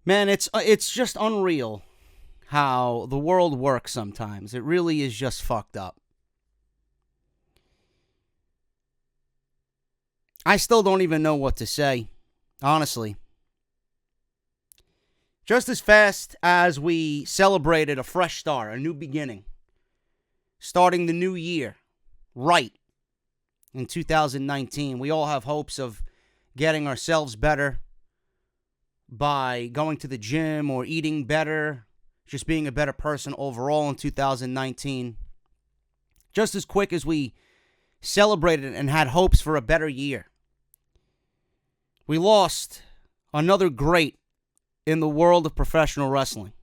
Man, it's just unreal how the world works sometimes. It really is just fucked up. I still don't even know what to say, honestly. Just as fast as we celebrated a fresh start, a new beginning, starting the new year right in 2019, we all have hopes of getting ourselves better by going to the gym or eating better, just being a better person overall in 2019. Just as quick as we celebrated and had hopes for a better year, we lost another great in the world of professional wrestling.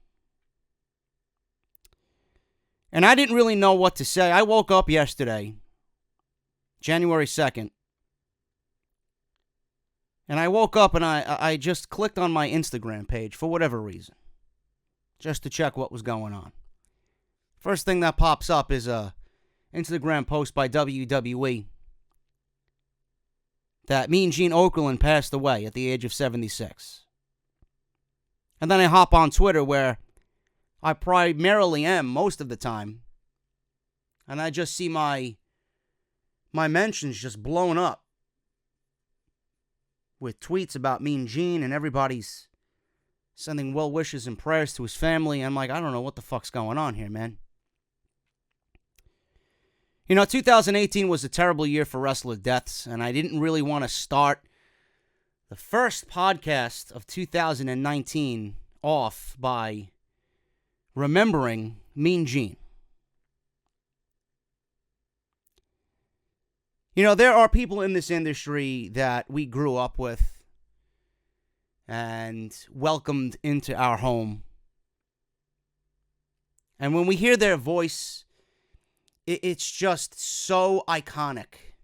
And I didn't really know what to say. I woke up yesterday, January 2nd, and I woke up and I just clicked on my Instagram page for whatever reason, just to check what was going on. First thing that pops up is a Instagram post by WWE that Mean Gene Okerlund passed away at the age of 76. And then I hop on Twitter, where I primarily am most of the time, and I just see my mentions just blown up with tweets about Mean Gene, and everybody's sending well wishes and prayers to his family. I'm like, I don't know what the fuck's going on here, man. 2018 was a terrible year for wrestler deaths, and I didn't really want to start the first podcast of 2019 off by remembering Mean Gene. There are people in this industry that we grew up with and welcomed into our home. And when we hear their voice, it's just so iconic.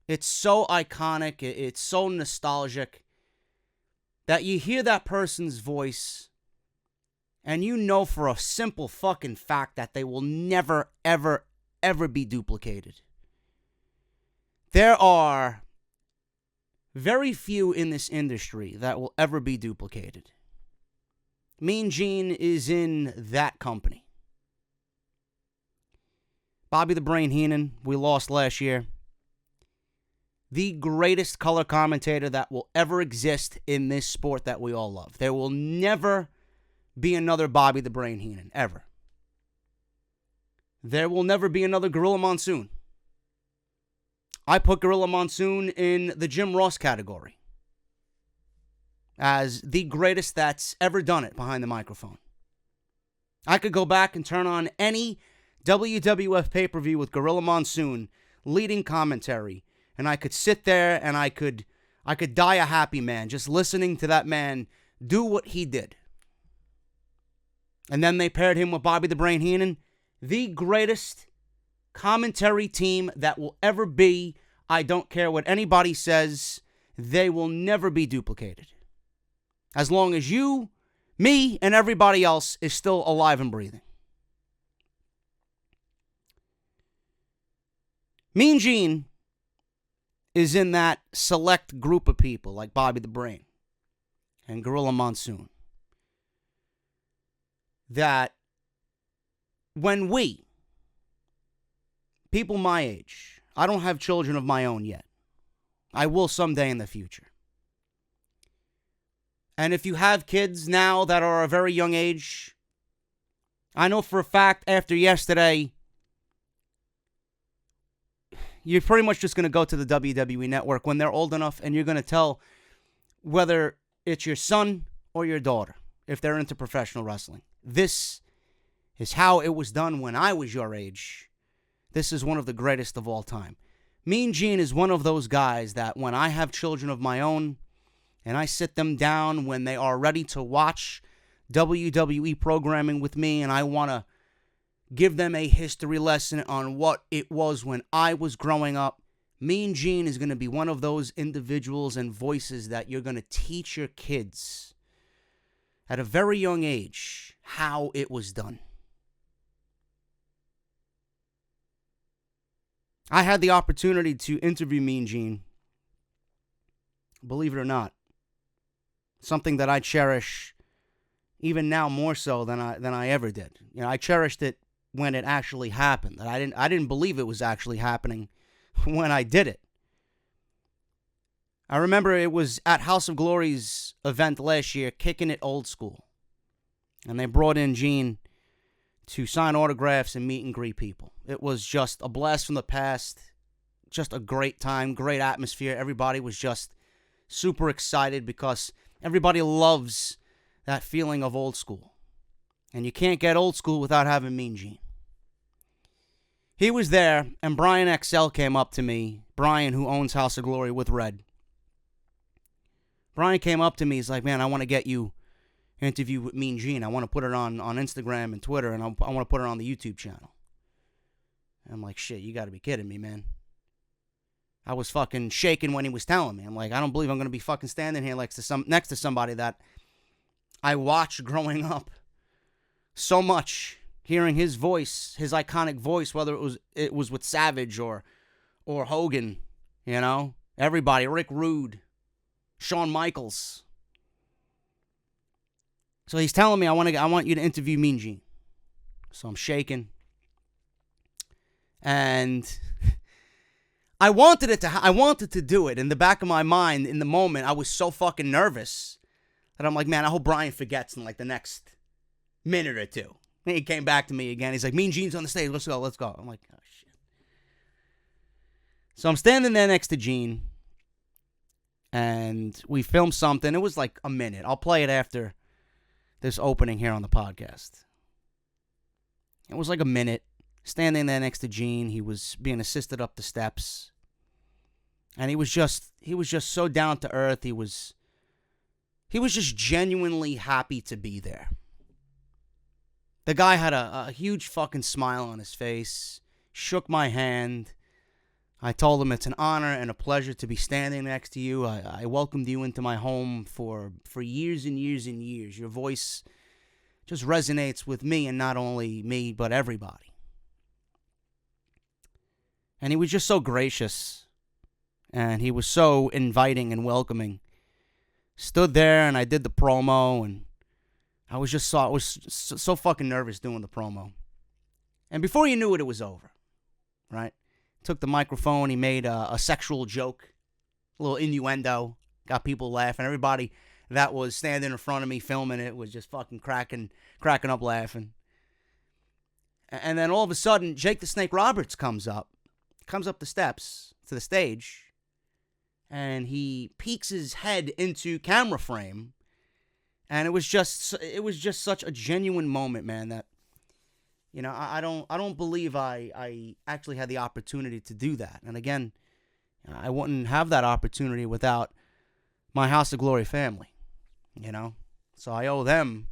It's so iconic. It's so nostalgic that you hear that person's voice and you know for a simple fucking fact that they will never, ever, ever be duplicated. There are very few in this industry that will ever be duplicated. Mean Gene is in that company. Bobby the Brain Heenan, we lost last year. The greatest color commentator that will ever exist in this sport that we all love. There will never be another Bobby the Brain Heenan, ever. There will never be another Gorilla Monsoon. I put Gorilla Monsoon in the Jim Ross category as the greatest that's ever done it behind the microphone. I could go back and turn on any WWF pay-per-view with Gorilla Monsoon leading commentary, and I could sit there and I could die a happy man just listening to that man do what he did. And then they paired him with Bobby the Brain Heenan, the greatest commentary team that will ever be. I don't care what anybody says. They will never be duplicated. As long as you, me, and everybody else is still alive and breathing. Mean Gene is in that select group of people like Bobby the Brain and Gorilla Monsoon that when we, people my age, I don't have children of my own yet. I will someday in the future. And if you have kids now that are a very young age, I know for a fact after yesterday, you're pretty much just going to go to the WWE Network when they're old enough, and you're going to tell whether it's your son or your daughter, if they're into professional wrestling. This is how it was done when I was your age. This is one of the greatest of all time. Mean Gene is one of those guys that when I have children of my own, and I sit them down when they are ready to watch WWE programming with me, and I want to give them a history lesson on what it was when I was growing up, Mean Gene is going to be one of those individuals and voices that you're going to teach your kids at a very young age how it was done. I had the opportunity to interview Mean Gene, believe it or not. Something that I cherish even now more so than I ever did. I cherished it when it actually happened. And I didn't believe it was actually happening when I did it. I remember it was at House of Glory's event last year, Kicking It Old School. And they brought in Gene to sign autographs and meet and greet people. It was just a blast from the past, just a great time, great atmosphere. Everybody was just super excited because everybody loves that feeling of old school. And you can't get old school without having Mean Gene. He was there, and Brian XL came up to me. Brian, who owns House of Glory with Red. Brian came up to me. He's like, man, I want to get you an interview with Mean Gene. I want to put it on Instagram and Twitter, and I want to put it on the YouTube channel. I'm like, shit, you got to be kidding me, man. I was fucking shaking when he was telling me. I'm like, I don't believe I'm going to be fucking standing here next to somebody that I watched growing up so much, hearing his voice, his iconic voice, whether it was with Savage or Hogan, everybody, Rick Rude, Shawn Michaels. So he's telling me, I want you to interview Mean Gene. So I'm shaking, and I wanted to do it. In the back of my mind, in the moment, I was so fucking nervous that I'm like, man, I hope Brian forgets in like the next minute or two. And he came back to me again. He's like, Mean Gene's on the stage. Let's go. I'm like, oh, shit. So I'm standing there next to Gene, and we filmed something. It was like a minute. I'll play it after this opening here on the podcast. It was like a minute. Standing there next to Gene. He was being assisted up the steps. And he was just so down to earth. He was just genuinely happy to be there. The guy had a huge fucking smile on his face, shook my hand. I told him it's an honor and a pleasure to be standing next to you. I welcomed you into my home for years and years and years. Your voice just resonates with me, and not only me, but everybody. And he was just so gracious, and he was so inviting and welcoming. Stood there, and I did the promo, and I was so fucking nervous doing the promo. And before you knew it, it was over, right? Took the microphone, he made a sexual joke, a little innuendo, got people laughing. Everybody that was standing in front of me filming it was just fucking cracking up laughing. And then all of a sudden, Jake the Snake Roberts comes up the steps to the stage, and he peeks his head into camera frame. And it was just such a genuine moment, man, that, I don't believe I actually had the opportunity to do that. And again, I wouldn't have that opportunity without my House of Glory family, So I owe them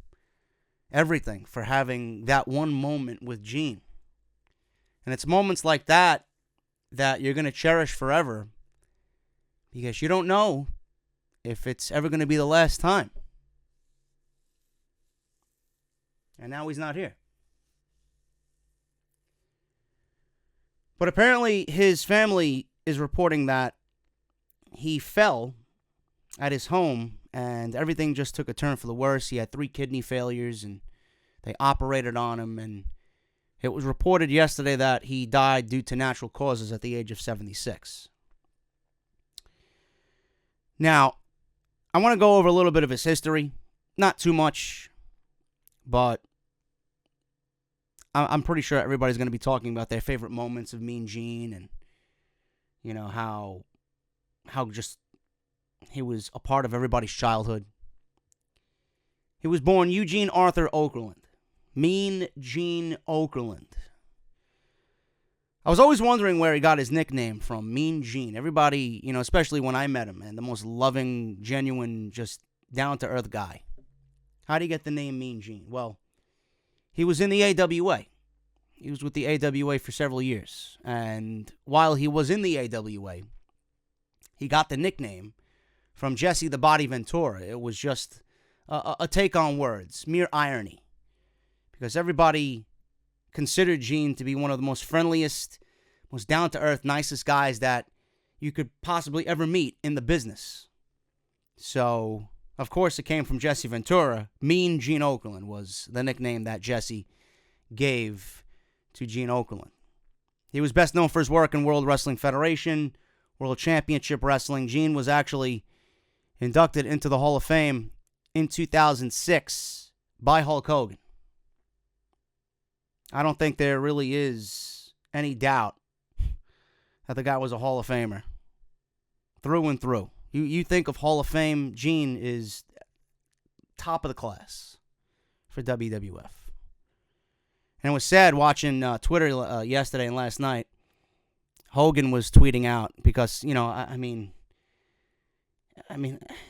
everything for having that one moment with Gene. And it's moments like that you're going to cherish forever, because you don't know if it's ever going to be the last time. And now he's not here. But apparently his family is reporting that he fell at his home and everything just took a turn for the worse. He had 3 kidney failures and they operated on him. And it was reported yesterday that he died due to natural causes at the age of 76. Now, I want to go over a little bit of his history. Not too much, but I'm pretty sure everybody's going to be talking about their favorite moments of Mean Gene and, how just he was a part of everybody's childhood. He was born Eugene Arthur Okerlund. Mean Gene Okerlund. I was always wondering where he got his nickname from, Mean Gene. Everybody, especially when I met him, man, the most loving, genuine, just down-to-earth guy. How did he get the name Mean Gene? Well, he was in the AWA. He was with the AWA for several years. And while he was in the AWA, he got the nickname from Jesse the Body Ventura. It was just a take on words, mere irony. Because everybody considered Gene to be one of the most friendliest, most down-to-earth, nicest guys that you could possibly ever meet in the business. So Of course, it came from Jesse Ventura. Mean Gene Okerlund was the nickname that Jesse gave to Gene Okerlund. He was best known for his work in World Wrestling Federation, World Championship Wrestling. Gene was actually inducted into the Hall of Fame in 2006 by Hulk Hogan. I don't think there really is any doubt that the guy was a Hall of Famer. Through and through. You think of Hall of Fame, Gene is top of the class for WWF. And it was sad watching Twitter yesterday and last night. Hogan was tweeting out because, I mean,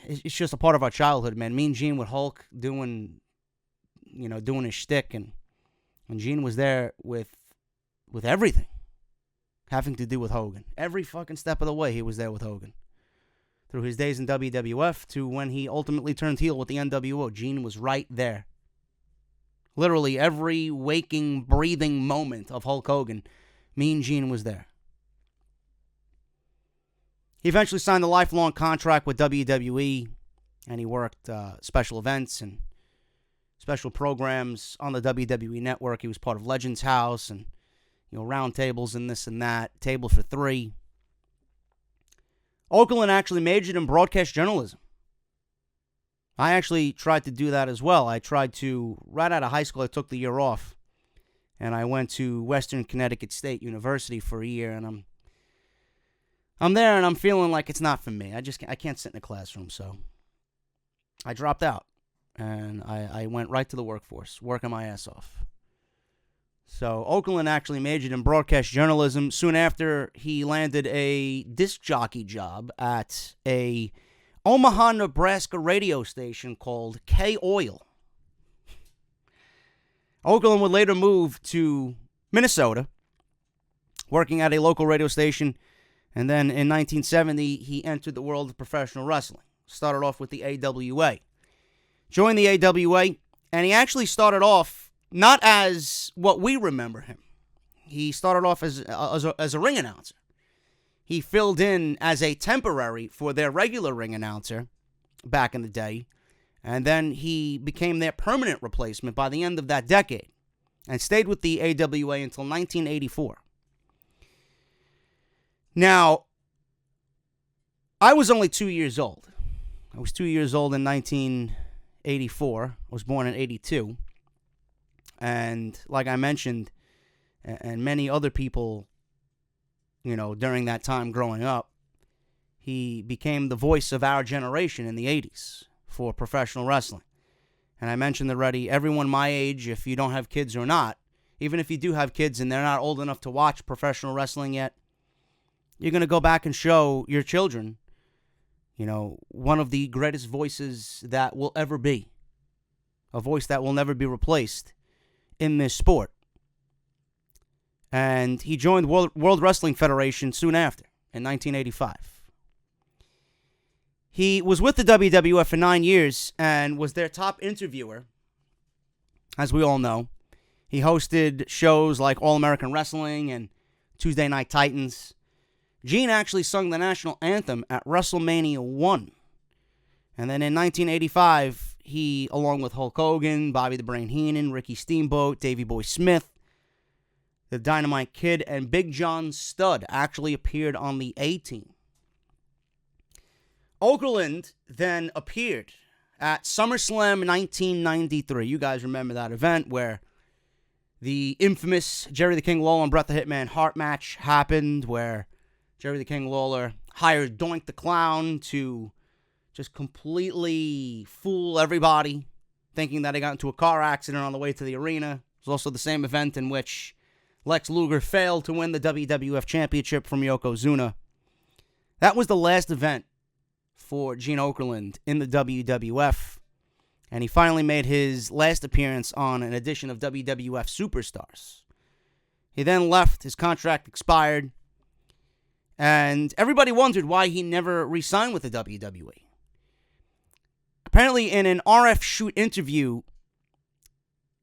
it's just a part of our childhood, man. Me and Gene with Hulk doing his shtick, and Gene was there with everything having to do with Hogan. Every fucking step of the way, he was there with Hogan. Through his days in WWF to when he ultimately turned heel with the NWO, Gene was right there. Literally every waking, breathing moment of Hulk Hogan, Mean Gene was there. He eventually signed a lifelong contract with WWE, and he worked special events and special programs on the WWE Network. He was part of Legends House and round tables and this and that, Table for Three. Okerlund actually majored in broadcast journalism. I actually tried to do that as well. I tried to, right out of high school, I took the year off, and I went to Western Connecticut State University for a year, and I'm there, and I'm feeling like it's not for me. I can't sit in a classroom, so I dropped out, and I went right to the workforce, working my ass off. So Okerlund actually majored in broadcast journalism. Soon after, he landed a disc jockey job at a Omaha, Nebraska radio station called K-Oil. Okerlund would later move to Minnesota, working at a local radio station, and then in 1970, he entered the world of professional wrestling. Started off with the AWA. Joined the AWA, and he actually started off not as what we remember him. He started off as a ring announcer. He filled in as a temporary for their regular ring announcer back in the day, and then he became their permanent replacement by the end of that decade and stayed with the AWA until 1984. Now, I was only 2 years old. I was 2 years old in 1984. I was born in 82. And like I mentioned, and many other people, during that time growing up, he became the voice of our generation in the 80s for professional wrestling. And I mentioned already, everyone my age, if you don't have kids or not, even if you do have kids and they're not old enough to watch professional wrestling yet, you're going to go back and show your children, one of the greatest voices that will ever be. A voice that will never be replaced in this sport. And he joined World Wrestling Federation soon after, in 1985. He was with the WWF for 9 years and was their top interviewer, as we all know. He hosted shows like All American Wrestling and Tuesday Night Titans. Gene actually sung the national anthem at WrestleMania 1. And then in 1985, he, along with Hulk Hogan, Bobby the Brain Heenan, Ricky Steamboat, Davey Boy Smith, the Dynamite Kid, and Big John Studd actually appeared on the A-Team. Okerlund then appeared at SummerSlam 1993. You guys remember that event where the infamous Jerry the King Lawler and Bret the Hitman Hart match happened, where Jerry the King Lawler hired Doink the Clown to just completely fool everybody, thinking that he got into a car accident on the way to the arena. It was also the same event in which Lex Luger failed to win the WWF Championship from Yokozuna. That was the last event for Gene Okerlund in the WWF, and he finally made his last appearance on an edition of WWF Superstars. He then left, his contract expired, and everybody wondered why he never re-signed with the WWE. Apparently, in an RF Shoot interview,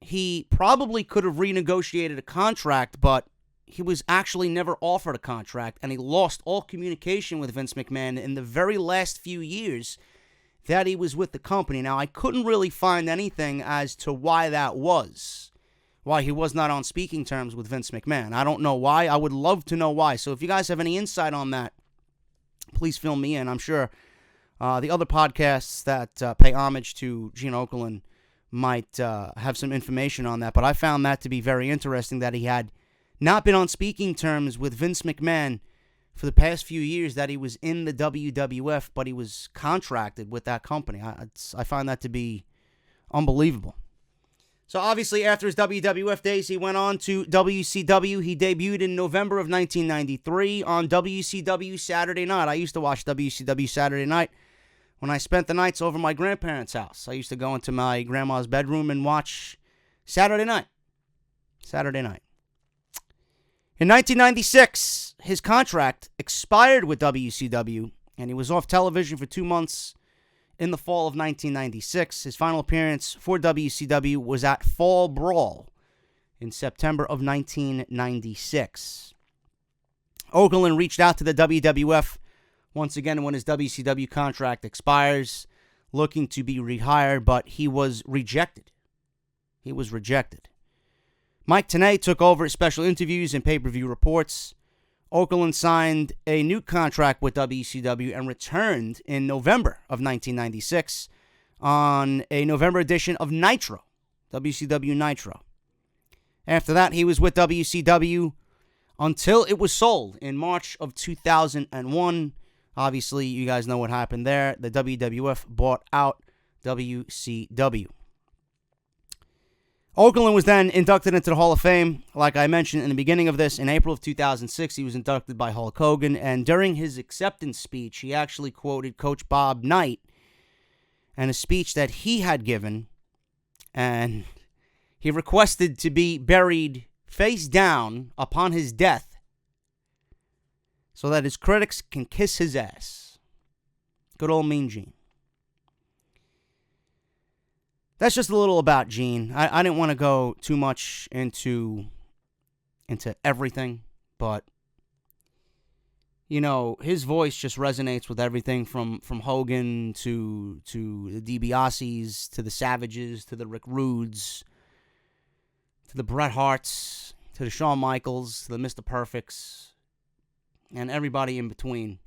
he probably could have renegotiated a contract, but he was actually never offered a contract, and he lost all communication with Vince McMahon in the very last few years that he was with the company. Now, I couldn't really find anything as to why that was, why he was not on speaking terms with Vince McMahon. I don't know why. I would love to know why. So if you guys have any insight on that, please fill me in. I'm sure the other podcasts that pay homage to Gene Okerlund might have some information on that. But I found that to be very interesting, that he had not been on speaking terms with Vince McMahon for the past few years, that he was in the WWF, but he was contracted with that company. I find that to be unbelievable. So obviously, after his WWF days, he went on to WCW. He debuted in November of 1993 on WCW Saturday Night. I used to watch WCW Saturday Night when I spent the nights over my grandparents' house. I used to go into my grandma's bedroom and watch Saturday Night. Saturday Night. In 1996, his contract expired with WCW, and he was off television for 2 months in the fall of 1996. His final appearance for WCW was at Fall Brawl in September of 1996. Okerlund reached out to the WWF once again when his WCW contract expires, looking to be rehired, but he was rejected. He was rejected. Mike Tenay took over special interviews and pay-per-view reports. Okerlund signed a new contract with WCW and returned in November of 1996 on a November edition of Nitro, WCW Nitro. After that, he was with WCW until it was sold in March of 2001. Obviously, you guys know what happened there. The WWF bought out WCW. Okerlund was then inducted into the Hall of Fame. Like I mentioned in the beginning of this, in April of 2006, he was inducted by Hulk Hogan, and during his acceptance speech, he actually quoted Coach Bob Knight and a speech that he had given, and he requested to be buried face down upon his death so that his critics can kiss his ass. Good old Mean Gene. That's just a little about Gene. I didn't want to go too much into everything, but you know, his voice just resonates with everything from Hogan to the DiBiase's, to the Savages, to the Rick Rudes, to the Bret Harts, to the Shawn Michaels, to the Mr. Perfects, and everybody in between.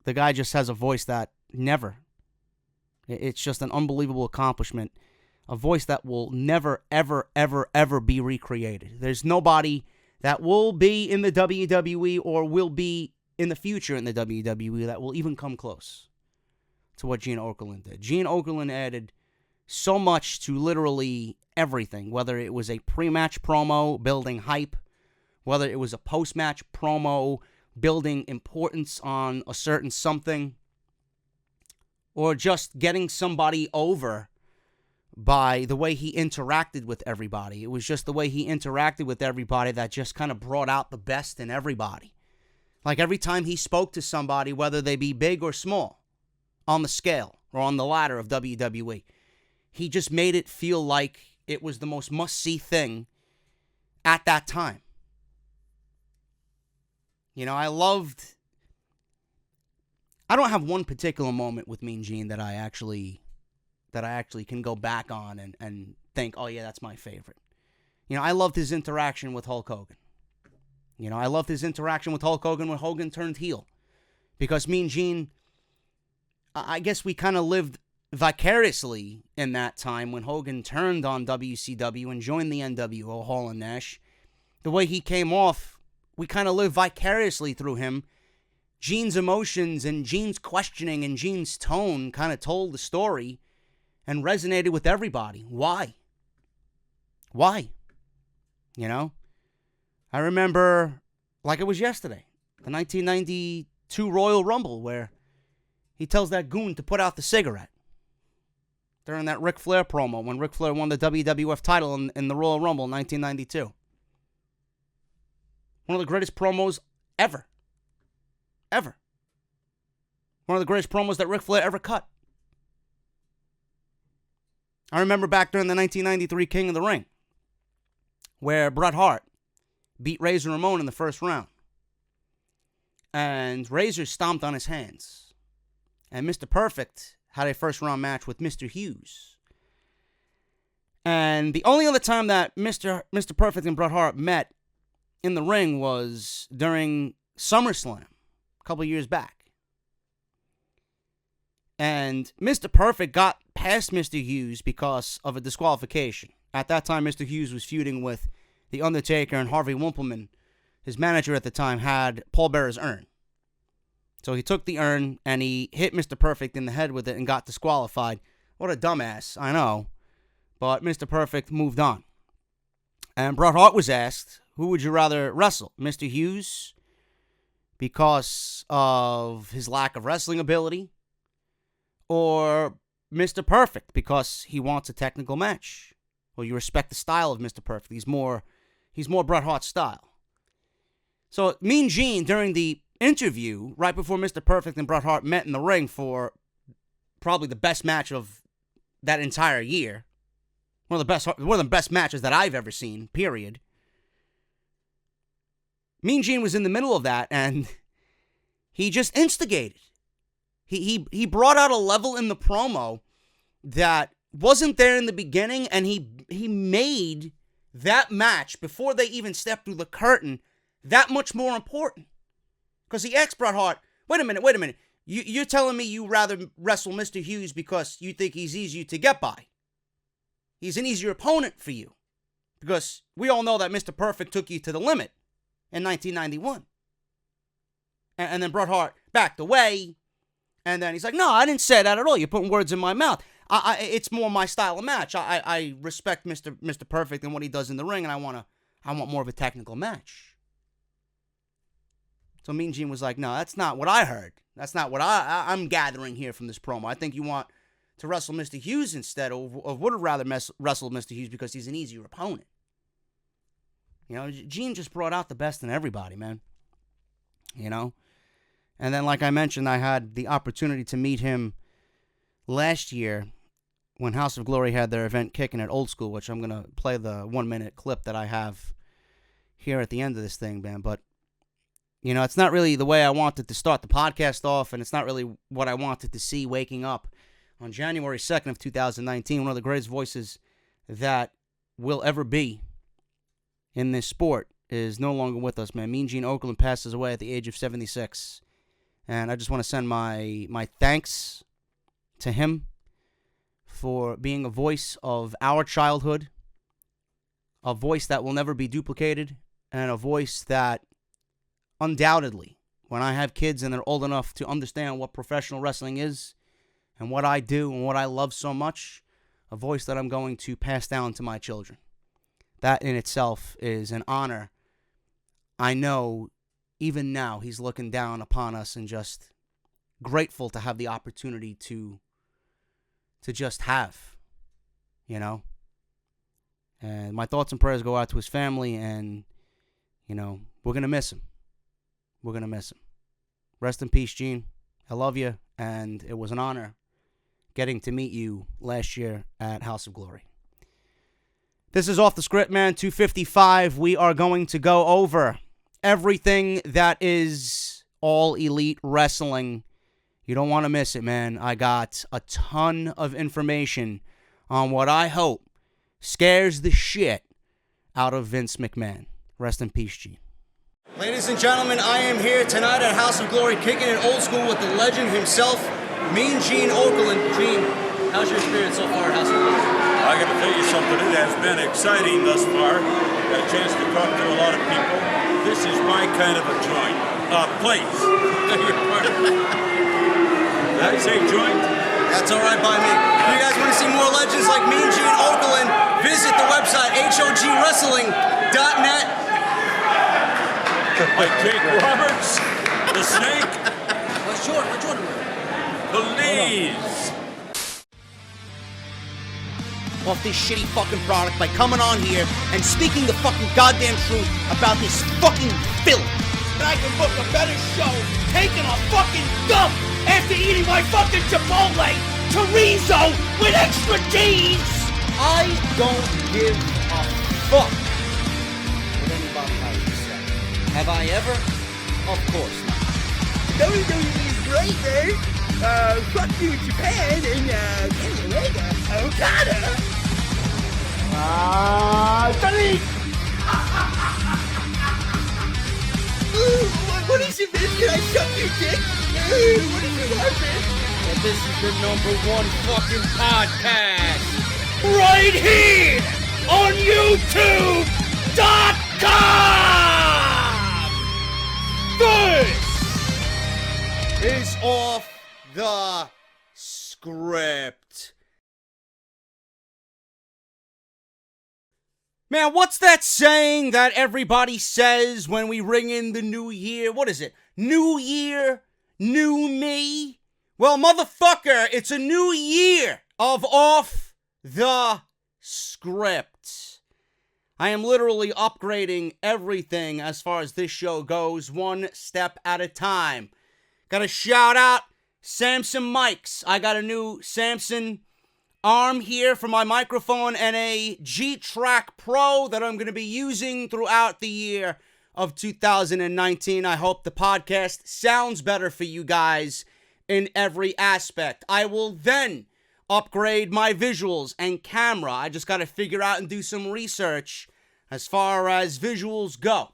The guy just has a voice that never... It's just an unbelievable accomplishment. A voice that will never, ever, ever, ever be recreated. There's nobody that will be in the WWE or will be in the future in the WWE that will even come close to what Gene Okerlund did. Gene Okerlund added so much to literally everything, whether it was a pre-match promo building hype, whether it was a post-match promo building importance on a certain something, or just getting somebody over by the way he interacted with everybody. It was just the way he interacted with everybody that just kind of brought out the best in everybody. Like every time he spoke to somebody, whether they be big or small, on the scale or on the ladder of WWE, he just made it feel like it was the most must-see thing at that time. You know, I don't have one particular moment with Mean Gene that I actually can go back on and think, oh yeah, that's my favorite. You know, I loved his interaction with Hulk Hogan. You know, I loved his interaction with Hulk Hogan when Hogan turned heel. Because Mean Gene, I guess we kind of lived vicariously in that time when Hogan turned on WCW and joined the NWO, Hall and Nash. The way he came off, we kind of lived vicariously through him. Gene's emotions and Gene's questioning and Gene's tone kind of told the story and resonated with everybody. Why? Why? You know? I remember, like it was yesterday, the 1992 Royal Rumble, where he tells that goon to put out the cigarette during that Ric Flair promo when Ric Flair won the WWF title in the Royal Rumble in 1992. One of the greatest promos ever. Ever. One of the greatest promos that Ric Flair ever cut. I remember back during the 1993 King of the Ring, where Bret Hart beat Razor Ramon in the first round. And Razor stomped on his hands. And Mr. Perfect had a first-round match with Mr. Hughes. And the only other time that Mr. Perfect and Bret Hart met in the ring was during SummerSlam a couple years back. And Mr. Perfect got past Mr. Hughes because of a disqualification. At that time, Mr. Hughes was feuding with The Undertaker, and Harvey Wippleman, his manager at the time, had Paul Bearer's urn. So he took the urn and he hit Mr. Perfect in the head with it and got disqualified. What a dumbass, I know. But Mr. Perfect moved on. And Bret Hart was asked, who would you rather wrestle? Mr. Hughes, because of his lack of wrestling ability, or Mr. Perfect, because he wants a technical match? Well, you respect the style of Mr. Perfect. He's more Bret Hart's style. So Mean Gene, during the interview, right before Mr. Perfect and Bret Hart met in the ring for probably the best match of that entire year, one of the best matches that I've ever seen, period. Mean Gene was in the middle of that, and he just instigated. He brought out a level in the promo that wasn't there in the beginning, and he made that match, before they even stepped through the curtain, that much more important. Because he asked Bret Hart, wait a minute, you're telling me you rather wrestle Mr. Hughes because you think he's easier to get by. He's an easier opponent for you. Because we all know that Mr. Perfect took you to the limit in 1991. And then Bret Hart backed away. And then he's like, no, I didn't say that at all. You're putting words in my mouth. It's more my style of match. I respect Mr. Perfect and what he does in the ring, and I want more of a technical match. So Mean Gene was like, no, that's not what I heard. That's not what I'm gathering here from this promo. I think you want to wrestle Mr. Hughes instead, or would have rather wrestled Mr. Hughes because he's an easier opponent. You know, Gene just brought out the best in everybody, man. You know? And then, like I mentioned, I had the opportunity to meet him last year when House of Glory had their event Kicking at Old School, which I'm going to play the 1-minute clip that I have here at the end of this thing, man. But, you know, it's not really the way I wanted to start the podcast off, and it's not really what I wanted to see waking up on January 2nd of 2019, one of the greatest voices that will ever be in this sport is no longer with us, man. Mean Gene Okerlund passes away at the age of 76. And I just want to send my thanks to him for being a voice of our childhood, a voice that will never be duplicated, and a voice that undoubtedly, when I have kids and they're old enough to understand what professional wrestling is and what I do and what I love so much, a voice that I'm going to pass down to my children. That in itself is an honor. I know even now he's looking down upon us and just grateful to have the opportunity to just have, you know. And my thoughts and prayers go out to his family, and, you know, we're going to miss him. We're going to miss him. Rest in peace, Gene. I love you, and it was an honor getting to meet you last year at House of Glory. This is Off the Script, man. 255. We are going to go over everything that is All Elite Wrestling. You don't want to miss it, man. I got a ton of information on what I hope scares the shit out of Vince McMahon. Rest in peace, Gene. Ladies and gentlemen, I am here tonight at House of Glory, kicking it old school with the legend himself, Mean Gene Okerlund. Gene, how's your experience so far at House of Glory? I got to tell you something. It has been exciting thus far. Got a chance to talk to a lot of people. This is my kind of a joint. Place. Did I say joint? That's all right by me. If you guys want to see more legends like Mean Gene Okerlund, visit the website, hogwrestling.net. Like Jake Roberts, the Snake. What's Jordan? Please. Off this shitty fucking product by coming on here and speaking the fucking goddamn truth about this fucking filth. And I can book a better show taking a fucking dump after eating my fucking Chipotle chorizo with extra cheese. I don't give a fuck what anybody has to say. Have I ever? Of course not. WWE's great, man. fuck you, Japan, and anyway, Okada. Delete. What is it, man? Can I suck your dick? What is it, man? And this is the #1 fucking podcast. Right here on YouTube.com. This Is off the script. Man, what's that saying that everybody says when we ring in the new year? What is it? New year, new me? Well, motherfucker, it's a new year of off the script. I am literally upgrading everything as far as this show goes, one step at a time. Got to shout out Samson mics. I got a new Samson arm here for my microphone and a G-Track Pro that I'm going to be using throughout the year of 2019. I hope the podcast sounds better for you guys in every aspect. I will then upgrade my visuals and camera. I just got to figure out and do some research as far as visuals go.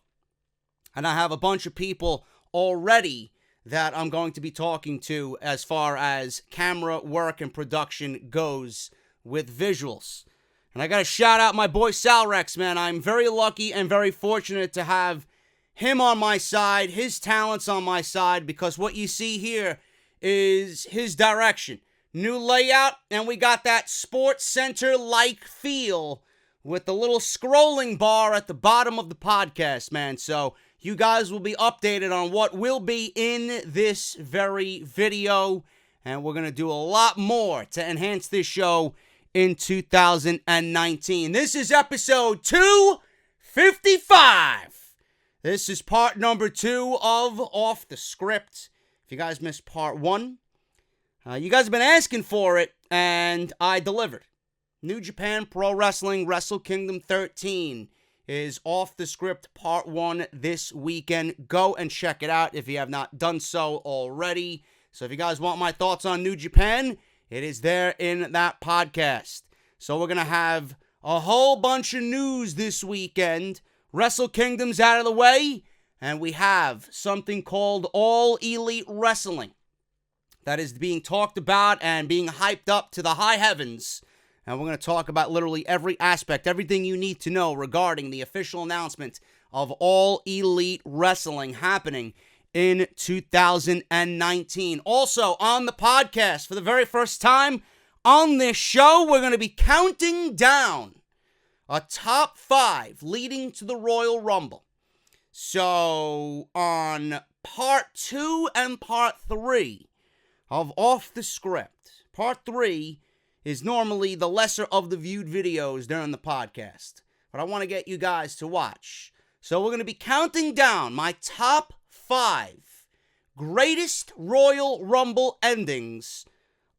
And I have a bunch of people already that I'm going to be talking to as far as camera work and production goes with visuals. And I got to shout out my boy Sal Rex, man. I'm very lucky and very fortunate to have him on my side, his talents on my side, because what you see here is his direction. New layout, and we got that Sports Center-like feel with the little scrolling bar at the bottom of the podcast, man. So you guys will be updated on what will be in this very video, and we're going to do a lot more to enhance this show in 2019. This is episode 255. This is part number 2 of Off the Script. If you guys missed part 1, you guys have been asking for it, and I delivered. New Japan Pro Wrestling Wrestle Kingdom 13 is Off the Script part 1 this weekend. Go and check it out if you have not done so already. So if you guys want my thoughts on New Japan, it is there in that podcast. So we're going to have a whole bunch of news this weekend. Wrestle Kingdom's out of the way, and we have something called All Elite Wrestling that is being talked about and being hyped up to the high heavens. And we're going to talk about literally every aspect, everything you need to know regarding the official announcement of All Elite Wrestling happening in 2019. Also, on the podcast, for the very first time on this show, we're going to be counting down a top 5 leading to the Royal Rumble. So, on part 2 and part 3 of Off the Script, part 3 is normally the lesser of the viewed videos during the podcast. But I want to get you guys to watch. So we're going to be counting down my top 5 greatest Royal Rumble endings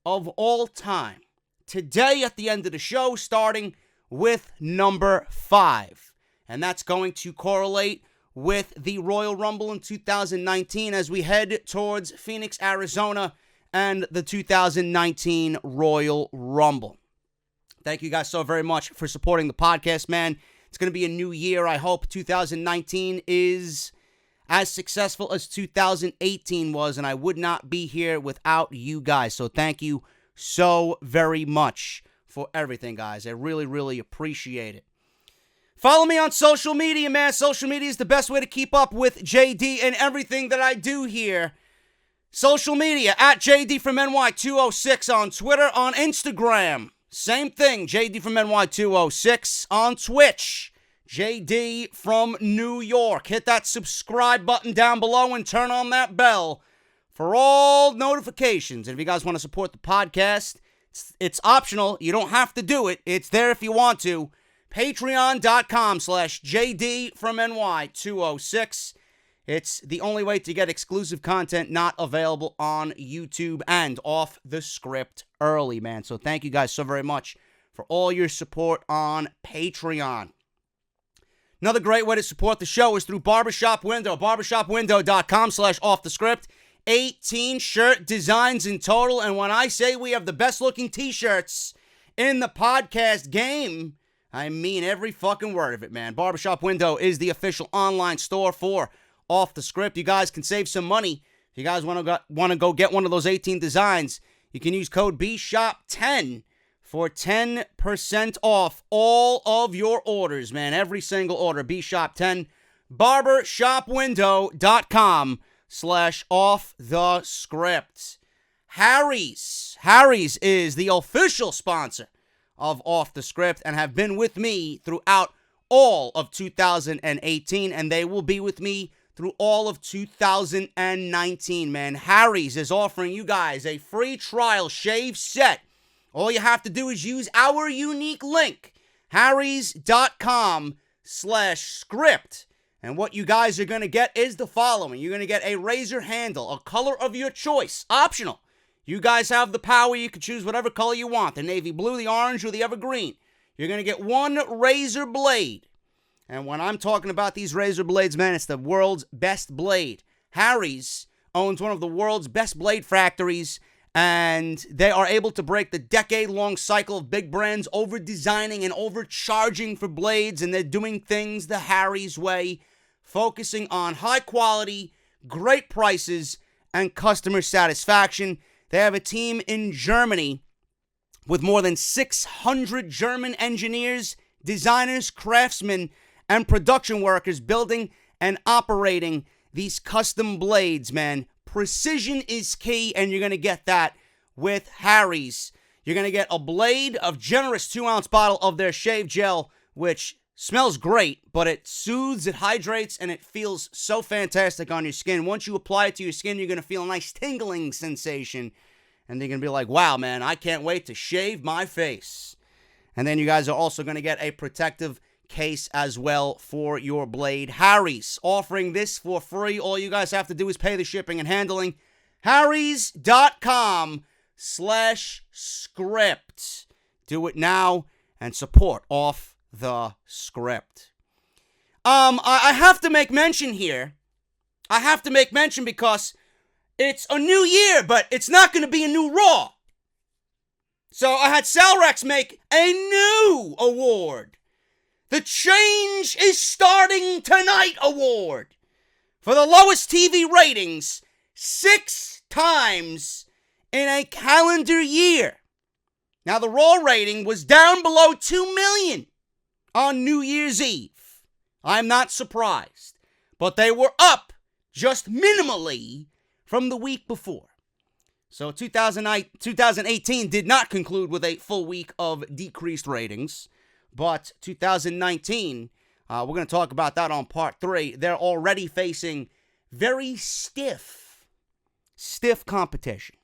of all time. Today at the end of the show, starting with number 5. And that's going to correlate with the Royal Rumble in 2019 as we head towards Phoenix, Arizona, and the 2019 Royal Rumble. Thank you guys so very much for supporting the podcast, man. It's going to be a new year. I hope 2019 is as successful as 2018 was, and I would not be here without you guys. So thank you so very much for everything, guys. I really, really appreciate it. Follow me on social media, man. Social media is the best way to keep up with JD and everything that I do here. Social media, at JD from NY206 on Twitter, on Instagram. Same thing, JD from NY206 on Twitch. JD from New York. Hit that subscribe button down below and turn on that bell for all notifications. And if you guys want to support the podcast, it's optional. You don't have to do it. It's there if you want to. Patreon.com/JD from NY206. It's the only way to get exclusive content not available on YouTube and Off the Script early, man. So thank you guys so very much for all your support on Patreon. Another great way to support the show is through Barbershop Window. Barbershopwindow.com/offthescript. 18 shirt designs in total. And when I say we have the best looking t-shirts in the podcast game, I mean every fucking word of it, man. Barbershop Window is the official online store for Off the Script. You guys can save some money. If you guys want to go get one of those 18 designs, you can use code BSHOP10 for 10% off all of your orders, man. Every single order, BSHOP10. barbershopwindow.com/offthescript. Harry's is the official sponsor of Off the Script and have been with me throughout all of 2018, and they will be with me through all of 2019, man. Harry's is offering you guys a free trial shave set. All you have to do is use our unique link, harrys.com/script. And what you guys are going to get is the following. You're going to get a razor handle, a color of your choice, optional. You guys have the power. You can choose whatever color you want, the navy blue, the orange, or the evergreen. You're going to get one razor blade. And when I'm talking about these razor blades, man, it's the world's best blade. Harry's owns one of the world's best blade factories, and they are able to break the decade-long cycle of big brands over-designing and overcharging for blades, and they're doing things the Harry's way, focusing on high quality, great prices, and customer satisfaction. They have a team in Germany with more than 600 German engineers, designers, craftsmen, and production workers building and operating these custom blades, man. Precision is key, and you're going to get that with Harry's. You're going to get a blade, a generous 2-ounce bottle of their shave gel, which smells great, but it soothes, it hydrates, and it feels so fantastic on your skin. Once you apply it to your skin, you're going to feel a nice tingling sensation, and you're going to be like, wow, man, I can't wait to shave my face. And then you guys are also going to get a protective case as well for your blade. Harry's offering this for free. All you guys have to do is pay the shipping and handling. harrys.com/script. Do it now and support Off the Script. I have to make mention here. I have to make mention because it's a new year, but it's not going to be a new Raw. So I had Salrex make a new award. The Change is Starting Tonight award for the lowest TV ratings 6 times in a calendar year. Now, the Raw rating was down below 2 million on New Year's Eve. I'm not surprised, but they were up just minimally from the week before. So 2018 did not conclude with a full week of decreased ratings. But 2019, we're going to talk about that on part 3. They're already facing very stiff competition.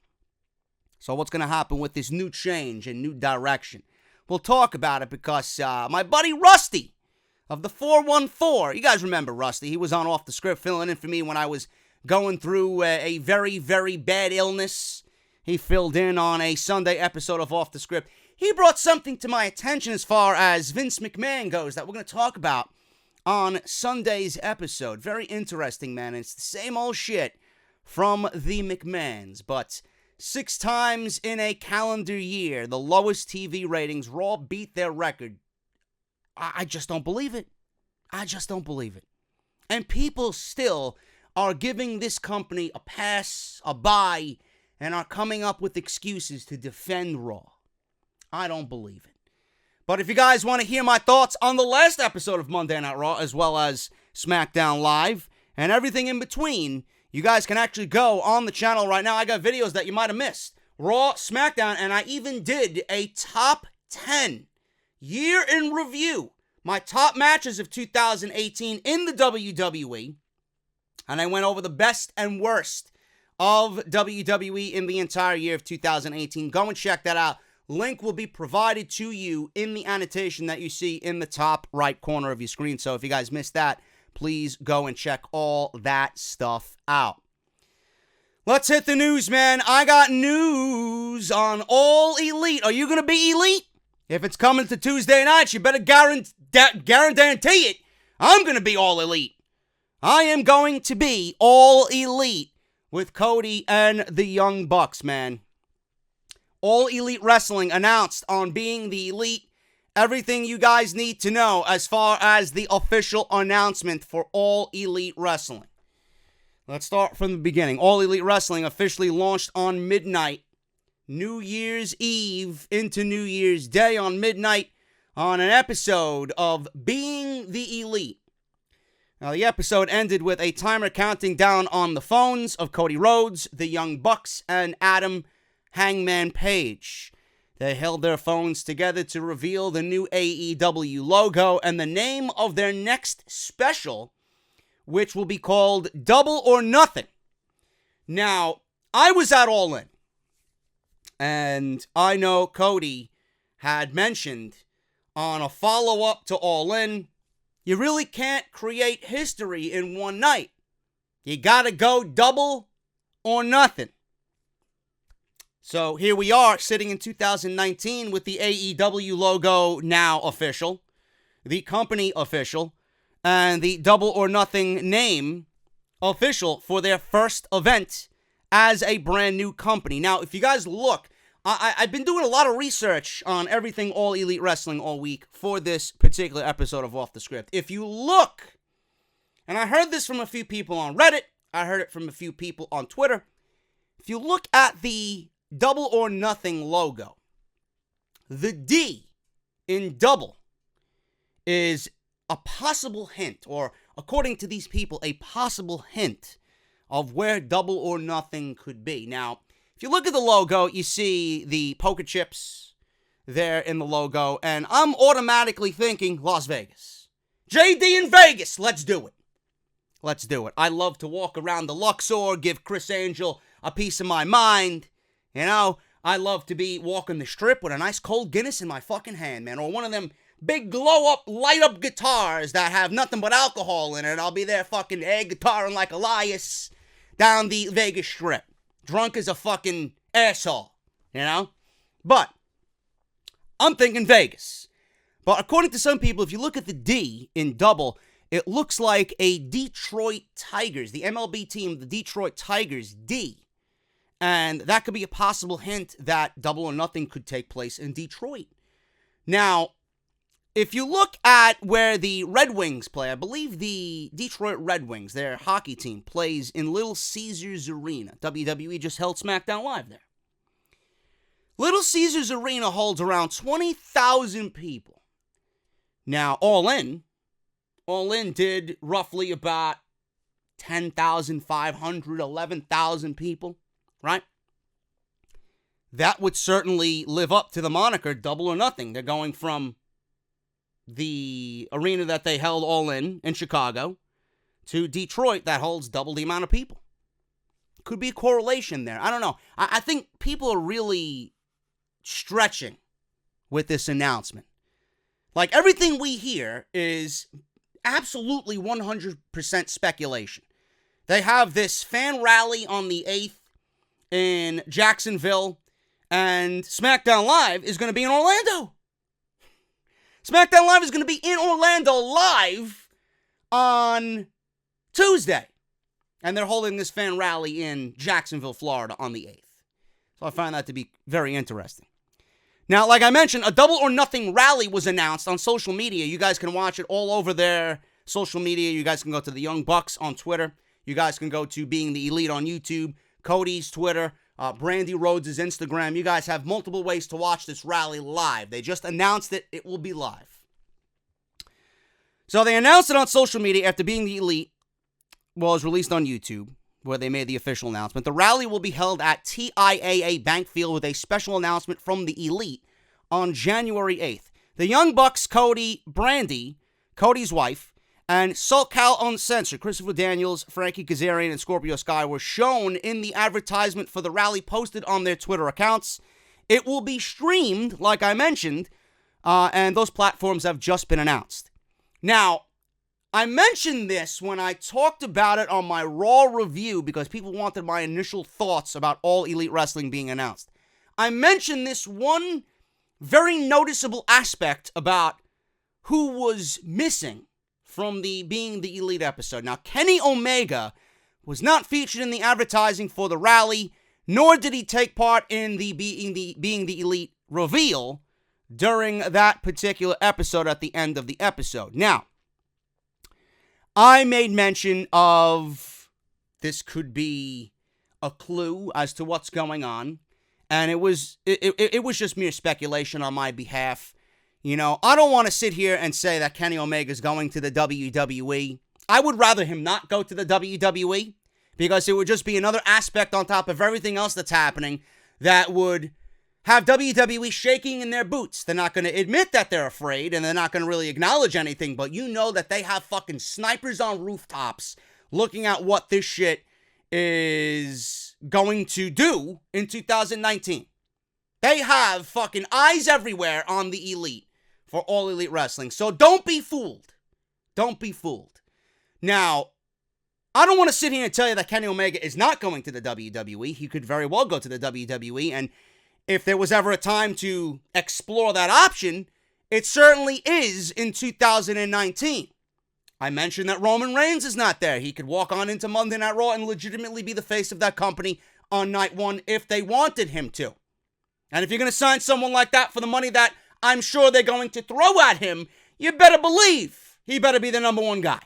So what's going to happen with this new change and new direction? We'll talk about it because my buddy Rusty of the 414, you guys remember Rusty. He was on Off the Script filling in for me when I was going through a very, very bad illness. He filled in on a Sunday episode of Off the Script. He brought something to my attention as far as Vince McMahon goes that we're going to talk about on Sunday's episode. Very interesting, man. It's the same old shit from the McMahons, but 6 times in a calendar year, the lowest TV ratings, Raw beat their record. I just don't believe it. I just don't believe it. And people still are giving this company a pass, a bye, and are coming up with excuses to defend Raw. I don't believe it. But if you guys want to hear my thoughts on the last episode of Monday Night Raw, as well as SmackDown Live, and everything in between, you guys can actually go on the channel right now. I got videos that you might have missed. Raw, SmackDown, and I even did a top 10 year in review. My top matches of 2018 in the WWE. And I went over the best and worst of WWE in the entire year of 2018. Go and check that out. Link will be provided to you in the annotation that you see in the top right corner of your screen. So if you guys missed that, please go and check all that stuff out. Let's hit the news, man. I got news on All Elite. Are you going to be Elite? If it's coming to Tuesday nights, you better guarantee it. I'm going to be All Elite. I am going to be All Elite with Cody and the Young Bucks, man. All Elite Wrestling announced on Being the Elite everything you guys need to know as far as the official announcement for All Elite Wrestling. Let's start from the beginning. All Elite Wrestling officially launched on midnight, New Year's Eve into New Year's Day on midnight on an episode of Being the Elite. Now, the episode ended with a timer counting down on the phones of Cody Rhodes, the Young Bucks, and Adam Hangman Page. They held their phones together to reveal the new AEW logo and the name of their next special, which will be called Double or Nothing. Now, I was at All In, and I know Cody had mentioned on a follow-up to All In, you really can't create history in one night. You gotta go double or nothing. So here we are, sitting in 2019 with the AEW logo now official, the company official, and the Double or Nothing name official for their first event as a brand new company. Now, if you guys look, I've been doing a lot of research on everything All Elite Wrestling all week for this particular episode of Off the Script. If you look, and I heard this from a few people on Reddit, I heard it from a few people on Twitter, if you look at the Double or Nothing logo, the D in double is a possible hint, or according to these people, a possible hint of where Double or Nothing could be. Now, if you look at the logo, you see the poker chips there in the logo, and I'm automatically thinking Las Vegas. JD in Vegas, let's do it. Let's do it. I love to walk around the Luxor, give Chris Angel a piece of my mind. You know, I love to be walking the strip with a nice cold Guinness in my fucking hand, man. Or one of them big glow-up, light-up guitars that have nothing but alcohol in it. I'll be there fucking air guitaring like Elias down the Vegas Strip. Drunk as a fucking asshole, you know? But I'm thinking Vegas. But according to some people, if you look at the D in double, it looks like a Detroit Tigers, the MLB team, the Detroit Tigers D. And that could be a possible hint that Double or Nothing could take place in Detroit. Now, if you look at where the Red Wings play, I believe the Detroit Red Wings, their hockey team, plays in Little Caesars Arena. WWE just held SmackDown Live there. Little Caesars Arena holds around 20,000 people. Now, All In did roughly about 10,500, 11,000 people. Right? That would certainly live up to the moniker Double or Nothing. They're going from the arena that they held All In Chicago to Detroit that holds double the amount of people. Could be a correlation there. I don't know. I think people are really stretching with this announcement. Like, everything we hear is absolutely 100% speculation. They have this fan rally on the 8th in Jacksonville, and SmackDown Live is going to be in Orlando. SmackDown Live is going to be in Orlando live on Tuesday. And they're holding this fan rally in Jacksonville, Florida on the 8th. So I find that to be very interesting. Now, like I mentioned, a Double or Nothing rally was announced on social media. You guys can watch it all over their social media. You guys can go to the Young Bucks on Twitter. You guys can go to Being the Elite on YouTube. Cody's Twitter, Brandy Rhodes' Instagram. You guys have multiple ways to watch this rally live. They just announced it. It will be live. So they announced it on social media after Being the Elite was released on YouTube, where they made the official announcement. The rally will be held at TIAA Bank Field with a special announcement from the Elite on January 8th. The Young Bucks, Cody, Brandy, Cody's wife, and SoCal Uncensored, Christopher Daniels, Frankie Kazarian, and Scorpio Sky were shown in the advertisement for the rally posted on their Twitter accounts. It will be streamed, like I mentioned, and those platforms have just been announced. Now, I mentioned this when I talked about it on my Raw review because people wanted my initial thoughts about All Elite Wrestling being announced. I mentioned this one very noticeable aspect about who was missing from the Being the Elite episode. Now, Kenny Omega was not featured in the advertising for the rally, nor did he take part in the being the elite reveal during that particular episode at the end of the episode. Now, I made mention of this could be a clue as to what's going on, and it was just mere speculation on my behalf. You know, I don't want to sit here and say that Kenny Omega's going to the WWE. I would rather him not go to the WWE, because it would just be another aspect on top of everything else that's happening that would have WWE shaking in their boots. They're not going to admit that they're afraid, and they're not going to really acknowledge anything, but you know that they have fucking snipers on rooftops looking at what this shit is going to do in 2019. They have fucking eyes everywhere on the elite for All Elite Wrestling. So don't be fooled. Don't be fooled. Now, I don't want to sit here and tell you that Kenny Omega is not going to the WWE. He could very well go to the WWE, and if there was ever a time to explore that option, it certainly is in 2019. I mentioned that Roman Reigns is not there. He could walk on into Monday Night Raw and legitimately be the face of that company on night one if they wanted him to. And if you're going to sign someone like that for the money that I'm sure they're going to throw at him, you better believe he better be the number one guy.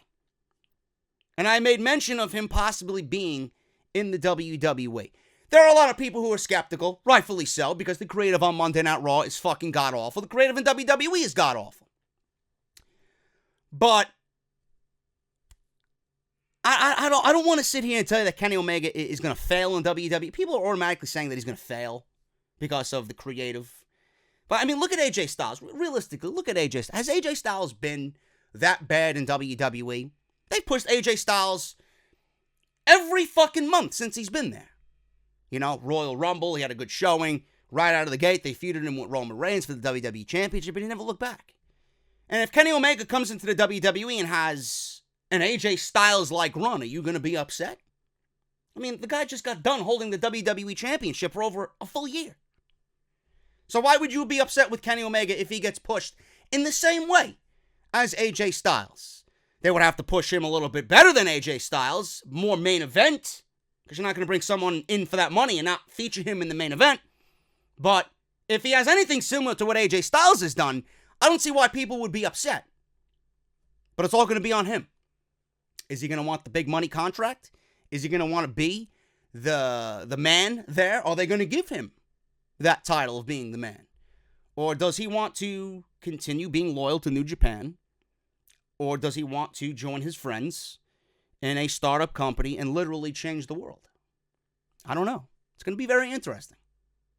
And I made mention of him possibly being in the WWE. There are a lot of people who are skeptical, rightfully so, because the creative on Monday Night Raw is fucking god-awful. The creative in WWE is god-awful. But I don't want to sit here and tell you that Kenny Omega is going to fail in WWE. People are automatically saying that he's going to fail because of the creative. But, I mean, look at AJ Styles. Realistically, look at AJ Styles. Has AJ Styles been that bad in WWE? They've pushed AJ Styles every fucking month since he's been there. You know, Royal Rumble, he had a good showing. Right out of the gate, they feuded him with Roman Reigns for the WWE Championship, but he never looked back. And if Kenny Omega comes into the WWE and has an AJ Styles-like run, are you going to be upset? I mean, the guy just got done holding the WWE Championship for over a full year. So why would you be upset with Kenny Omega if he gets pushed in the same way as AJ Styles? They would have to push him a little bit better than AJ Styles, more main event, because you're not going to bring someone in for that money and not feature him in the main event. But if he has anything similar to what AJ Styles has done, I don't see why people would be upset. But it's all going to be on him. Is he going to want the big money contract? Is he going to want to be the man there? Are they going to give him that title of being the man? Or does he want to continue being loyal to New Japan? Or does he want to join his friends in a startup company and literally change the world? I don't know. It's going to be very interesting.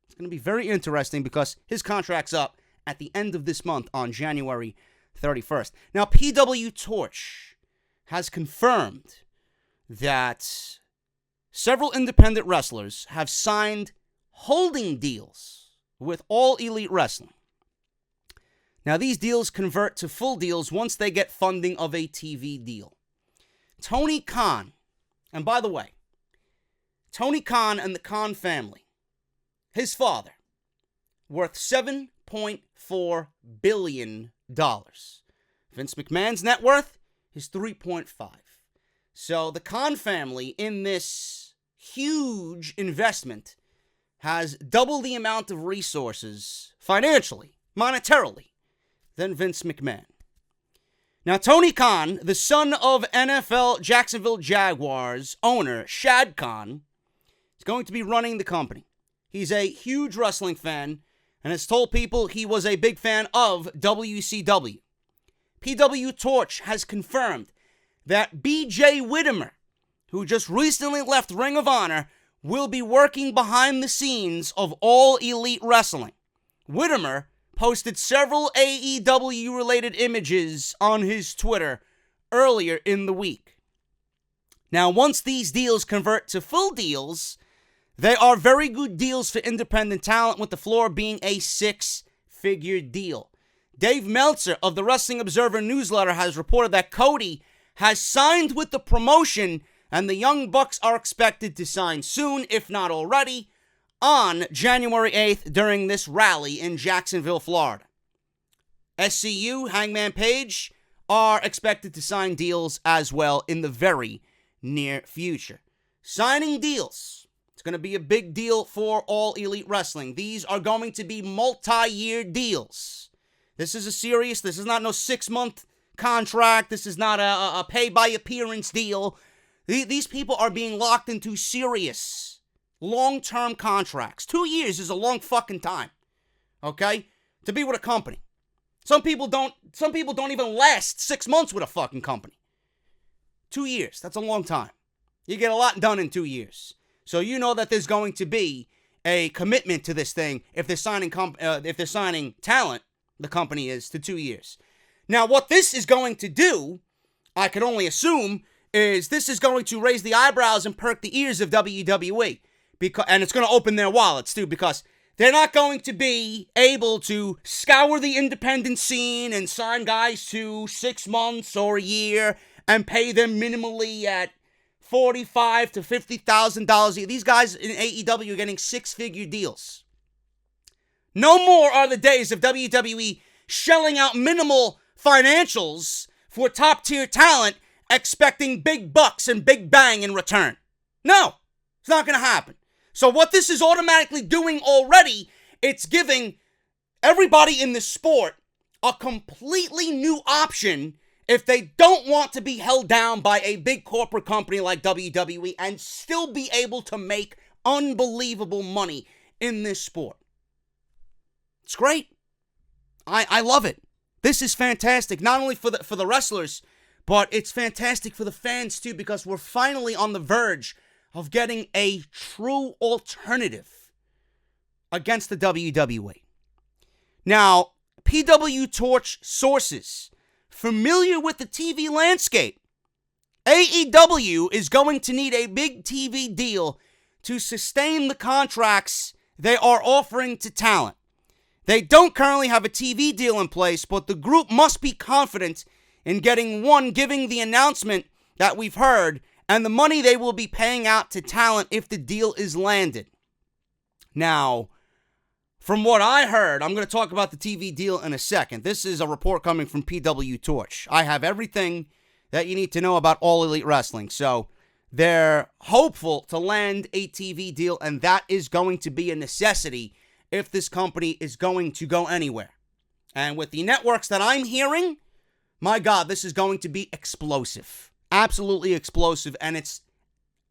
It's going to be very interesting because his contract's up at the end of this month on January 31st. Now, PW Torch has confirmed that several independent wrestlers have signed holding deals with All Elite Wrestling. Now, these deals convert to full deals once they get funding of a TV deal. Tony Khan, and by the way, Tony Khan and the Khan family, his father, worth $7.4 billion. Vince McMahon's net worth is $3.5. So the Khan family in this huge investment has double the amount of resources financially, monetarily, than Vince McMahon. Now, Tony Khan, the son of NFL Jacksonville Jaguars owner Shad Khan, is going to be running the company. He's a huge wrestling fan and has told people he was a big fan of WCW. PW Torch has confirmed that BJ Whitmer, who just recently left Ring of Honor, will be working behind the scenes of All Elite Wrestling. Whitmer posted several AEW-related images on his Twitter earlier in the week. Now, once these deals convert to full deals, they are very good deals for independent talent, with the floor being a six-figure deal. Dave Meltzer of the Wrestling Observer newsletter has reported that Cody has signed with the promotion, and the Young Bucks are expected to sign soon, if not already, on January 8th during this rally in Jacksonville, Florida. SCU, Hangman Page, are expected to sign deals as well in the very near future. signing deals. It's going to be a big deal for All Elite Wrestling. These are going to be multi-year deals. This is not no 6-month contract. This is not a pay-by-appearance deal. These people are being locked into serious long-term contracts. 2 years is a long fucking time, okay, to be with a company. Some people don't even last 6 months with a fucking company. 2 years, that's a long time. You get a lot done in 2 years. So you know that there's going to be a commitment to this thing if they're signing talent, the company is, to 2 years. Now, what this is going to do, I can only assume, is this is going to raise the eyebrows and perk the ears of WWE. And it's going to open their wallets, too, because they're not going to be able to scour the independent scene and sign guys to 6 months or a year and pay them minimally at $45,000 to $50,000 a year. These guys in AEW are getting 6-figure deals. No more are the days of WWE shelling out minimal financials for top-tier talent, expecting big bucks and big bang in return. No, it's not going to happen. So what this is automatically doing already, it's giving everybody in the sport a completely new option if they don't want to be held down by a big corporate company like WWE and still be able to make unbelievable money in this sport. It's great. I love it. This is fantastic, not only for the wrestlers, but it's fantastic for the fans too, because we're finally on the verge of getting a true alternative against the WWE. Now, PW Torch sources familiar with the TV landscape. AEW is going to need a big TV deal to sustain the contracts they are offering to talent. They don't currently have a TV deal in place, but the group must be confident in getting one, giving the announcement that we've heard, and the money they will be paying out to talent if the deal is landed. Now, from what I heard, I'm going to talk about the TV deal in a second. This is a report coming from PW Torch. I have everything that you need to know about All Elite Wrestling. So they're hopeful to land a TV deal, and that is going to be a necessity if this company is going to go anywhere. And with the networks that I'm hearing, my God, this is going to be explosive. Absolutely explosive. And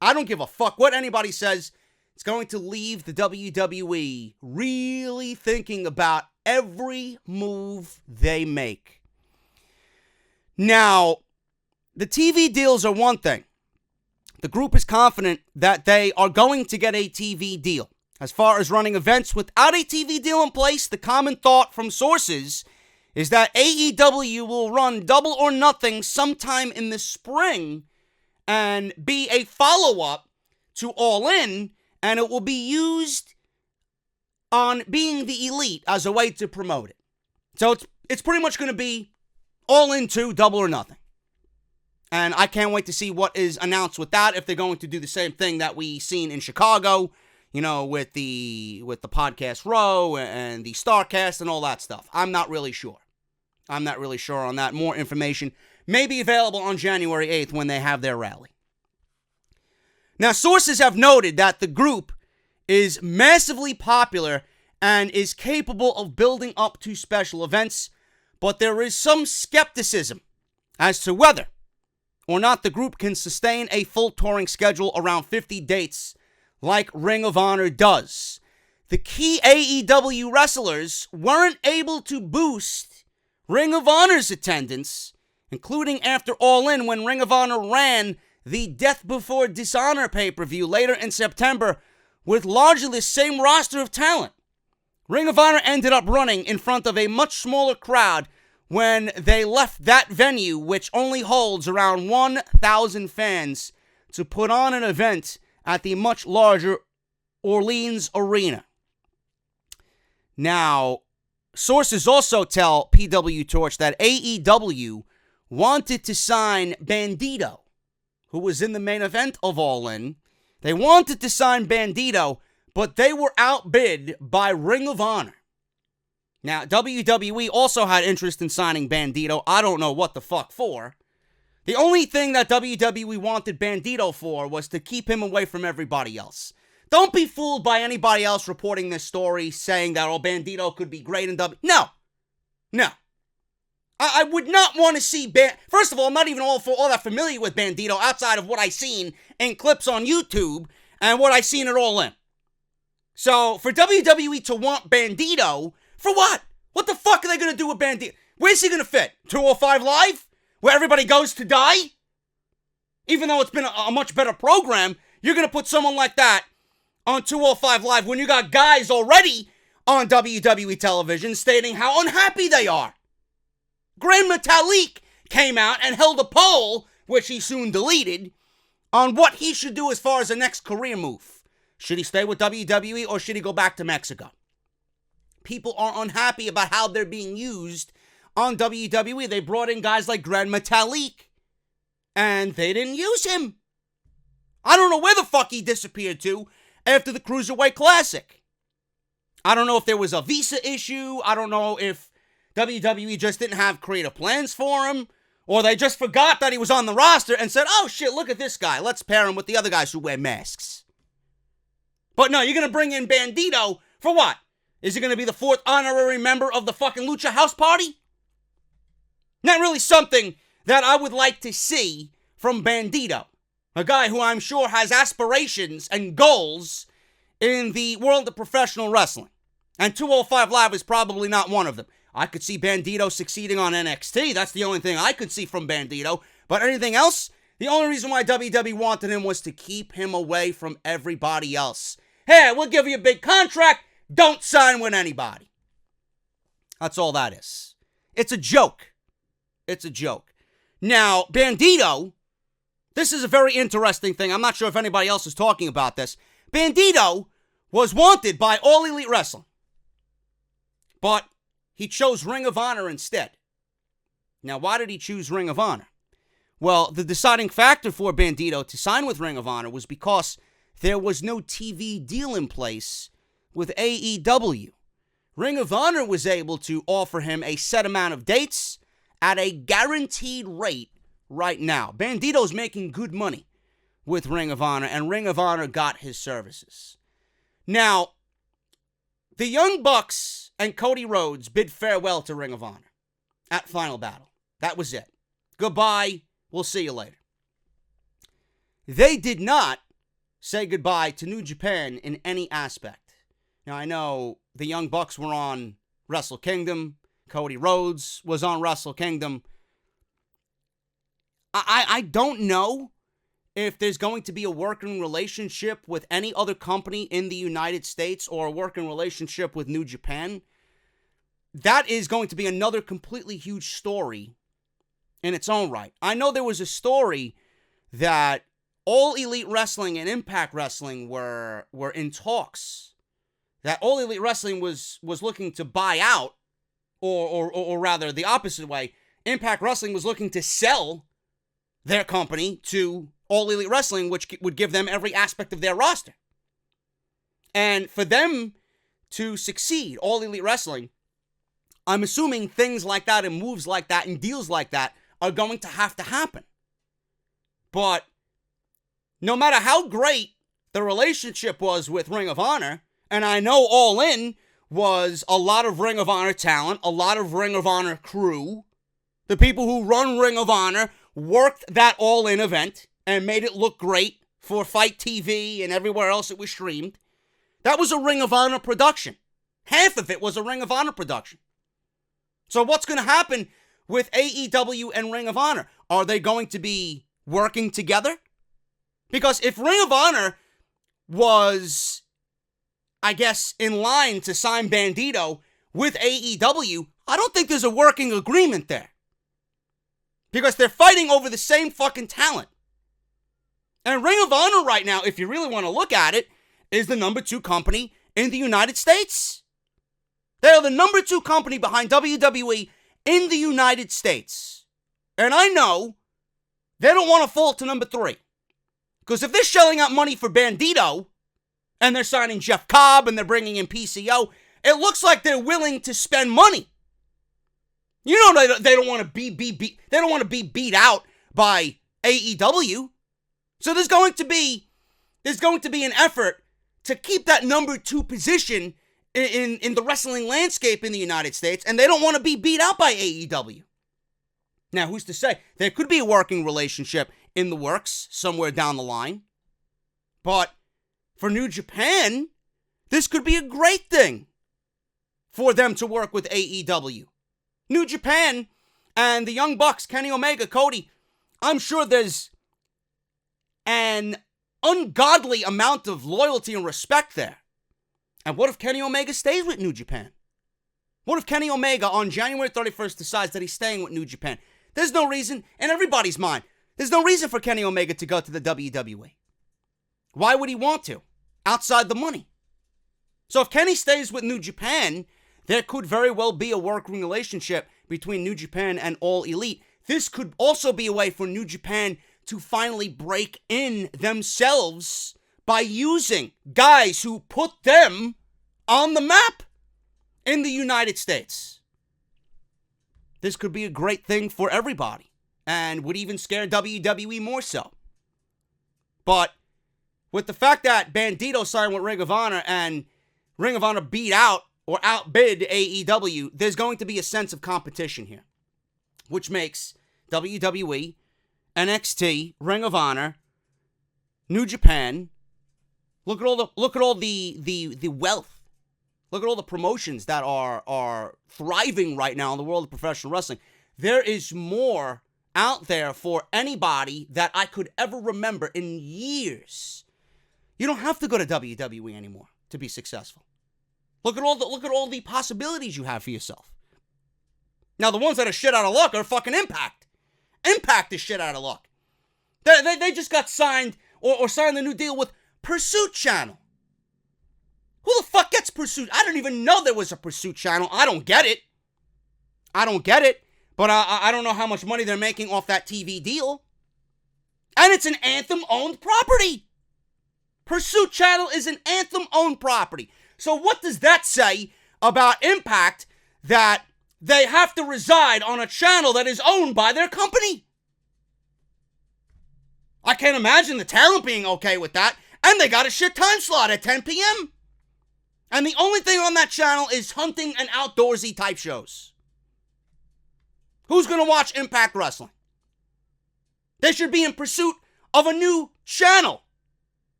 I don't give a fuck what anybody says. It's going to leave the WWE really thinking about every move they make. Now, the TV deals are one thing. The group is confident that they are going to get a TV deal. As far as running events without a TV deal in place, the common thought from sources is that AEW will run Double or Nothing sometime in the spring and be a follow-up to All In, and it will be used on Being the Elite as a way to promote it. So it's pretty much going to be All In 2, Double or Nothing. And I can't wait to see what is announced with that, if they're going to do the same thing that we seen in Chicago, with the Podcast Row and the Starcast and all that stuff. I'm not really sure on that. More information may be available on January 8th when they have their rally. Now, sources have noted that the group is massively popular and is capable of building up to special events, but there is some skepticism as to whether or not the group can sustain a full touring schedule around 50 dates like Ring of Honor does. The key AEW wrestlers weren't able to boost Ring of Honor's attendance, including after All In when Ring of Honor ran the Death Before Dishonor pay-per-view later in September with largely the same roster of talent. Ring of Honor ended up running in front of a much smaller crowd when they left that venue, which only holds around 1,000 fans, to put on an event at the much larger Orleans Arena. Now, sources also tell PW Torch that AEW wanted to sign Bandido, who was in the main event of All In. They wanted to sign Bandido, but they were outbid by Ring of Honor. Now, WWE also had interest in signing Bandido. I don't know what the fuck for. The only thing that WWE wanted Bandido for was to keep him away from everybody else. Don't be fooled by anybody else reporting this story saying that, Bandido could be great in WWE. No. I would not want to see First of all, I'm not even all that familiar with Bandido outside of what I've seen in clips on YouTube and what I've seen it all in. So, for WWE to want Bandido, for what? What the fuck are they going to do with Bandido? Where's he going to fit? 205 Live? Where everybody goes to die? Even though it's been a much better program, you're going to put someone like that on 205 Live when you got guys already on WWE television stating how unhappy they are. Grand Metalik came out and held a poll, which he soon deleted, on what he should do as far as the next career move. Should he stay with WWE or should he go back to Mexico? People are unhappy about how they're being used on WWE. They brought in guys like Grand Metalik, and they didn't use him. I don't know where the fuck he disappeared to after the Cruiserweight Classic. I don't know if there was a visa issue. I don't know if WWE just didn't have creative plans for him, or they just forgot that he was on the roster and said, oh shit, look at this guy. Let's pair him with the other guys who wear masks. But no, you're going to bring in Bandido for what? Is he going to be the fourth honorary member of the fucking Lucha House Party? Not really something that I would like to see from Bandido. A guy who I'm sure has aspirations and goals in the world of professional wrestling. And 205 Live is probably not one of them. I could see Bandido succeeding on NXT. That's the only thing I could see from Bandido. But anything else? The only reason why WWE wanted him was to keep him away from everybody else. Hey, we'll give you a big contract. Don't sign with anybody. That's all that is. It's a joke. It's a joke. Now, Bandido, this is a very interesting thing. I'm not sure if anybody else is talking about this. Bandido was wanted by All Elite Wrestling, but he chose Ring of Honor instead. Now, why did he choose Ring of Honor? Well, the deciding factor for Bandido to sign with Ring of Honor was because there was no TV deal in place with AEW. Ring of Honor was able to offer him a set amount of dates at a guaranteed rate right now. Bandido's making good money with Ring of Honor, and Ring of Honor got his services. Now, the Young Bucks and Cody Rhodes bid farewell to Ring of Honor at Final Battle. That was it. Goodbye. We'll see you later. They did not say goodbye to New Japan in any aspect. Now, I know the Young Bucks were on Wrestle Kingdom. Cody Rhodes was on Wrestle Kingdom. I don't know if there's going to be a working relationship with any other company in the United States or a working relationship with New Japan. That is going to be another completely huge story in its own right. I know there was a story that All Elite Wrestling and Impact Wrestling were in talks. That All Elite Wrestling was looking to buy out, or rather the opposite way. Impact Wrestling was looking to sell their company to All Elite Wrestling, which would give them every aspect of their roster. And for them to succeed, All Elite Wrestling, I'm assuming things like that and moves like that and deals like that are going to have to happen. But no matter how great the relationship was with Ring of Honor, and I know All In was a lot of Ring of Honor talent, a lot of Ring of Honor crew, the people who run Ring of Honor worked that All In event and made it look great for Fight TV and everywhere else it was streamed. That was a Ring of Honor production. Half of it was a Ring of Honor production. So what's going to happen with AEW and Ring of Honor? Are they going to be working together? Because if Ring of Honor was, I guess, in line to sign Bandido with AEW, I don't think there's a working agreement there. Because they're fighting over the same fucking talent. And Ring of Honor right now, if you really want to look at it, is the number 2 company in the United States. They are the number 2 company behind WWE in the United States. And I know they don't want to fall to number 3. Because if they're shelling out money for Bandido, and they're signing Jeff Cobb, and they're bringing in PCO, it looks like they're willing to spend money. You know they don't want to be beat out by AEW. So there's going to be an effort to keep that number 2 position in the wrestling landscape in the United States, and they don't want to be beat out by AEW. Now, who's to say? There could be a working relationship in the works somewhere down the line. But for New Japan, this could be a great thing for them to work with AEW. New Japan and the Young Bucks, Kenny Omega, Cody, I'm sure there's an ungodly amount of loyalty and respect there. And what if Kenny Omega stays with New Japan? What if Kenny Omega on January 31st decides that he's staying with New Japan? There's no reason, in everybody's mind, there's no reason for Kenny Omega to go to the WWE. Why would he want to? Outside the money. So if Kenny stays with New Japan, there could very well be a working relationship between New Japan and All Elite. This could also be a way for New Japan to finally break in themselves by using guys who put them on the map in the United States. This could be a great thing for everybody and would even scare WWE more so. But with the fact that Bandido signed with Ring of Honor and Ring of Honor beat out or outbid AEW, there's going to be a sense of competition here, which makes WWE, NXT, Ring of Honor, New Japan. Look at all the wealth. Look at all the promotions that are thriving right now in the world of professional wrestling. There is more out there for anybody that I could ever remember in years. You don't have to go to WWE anymore to be successful. Look at all the possibilities you have for yourself. Now, the ones that are shit out of luck are fucking Impact. Impact is shit out of luck. They just got signed or signed the new deal with Pursuit Channel. Who the fuck gets Pursuit? I didn't even know there was a Pursuit Channel. I don't get it. But I don't know how much money they're making off that TV deal. And it's an Anthem-owned property. Pursuit Channel is an Anthem-owned property. So what does that say about Impact that they have to reside on a channel that is owned by their company? I can't imagine the talent being okay with that. And they got a shit time slot at 10 p.m. And the only thing on that channel is hunting and outdoorsy type shows. Who's going to watch Impact Wrestling? They should be in pursuit of a new channel.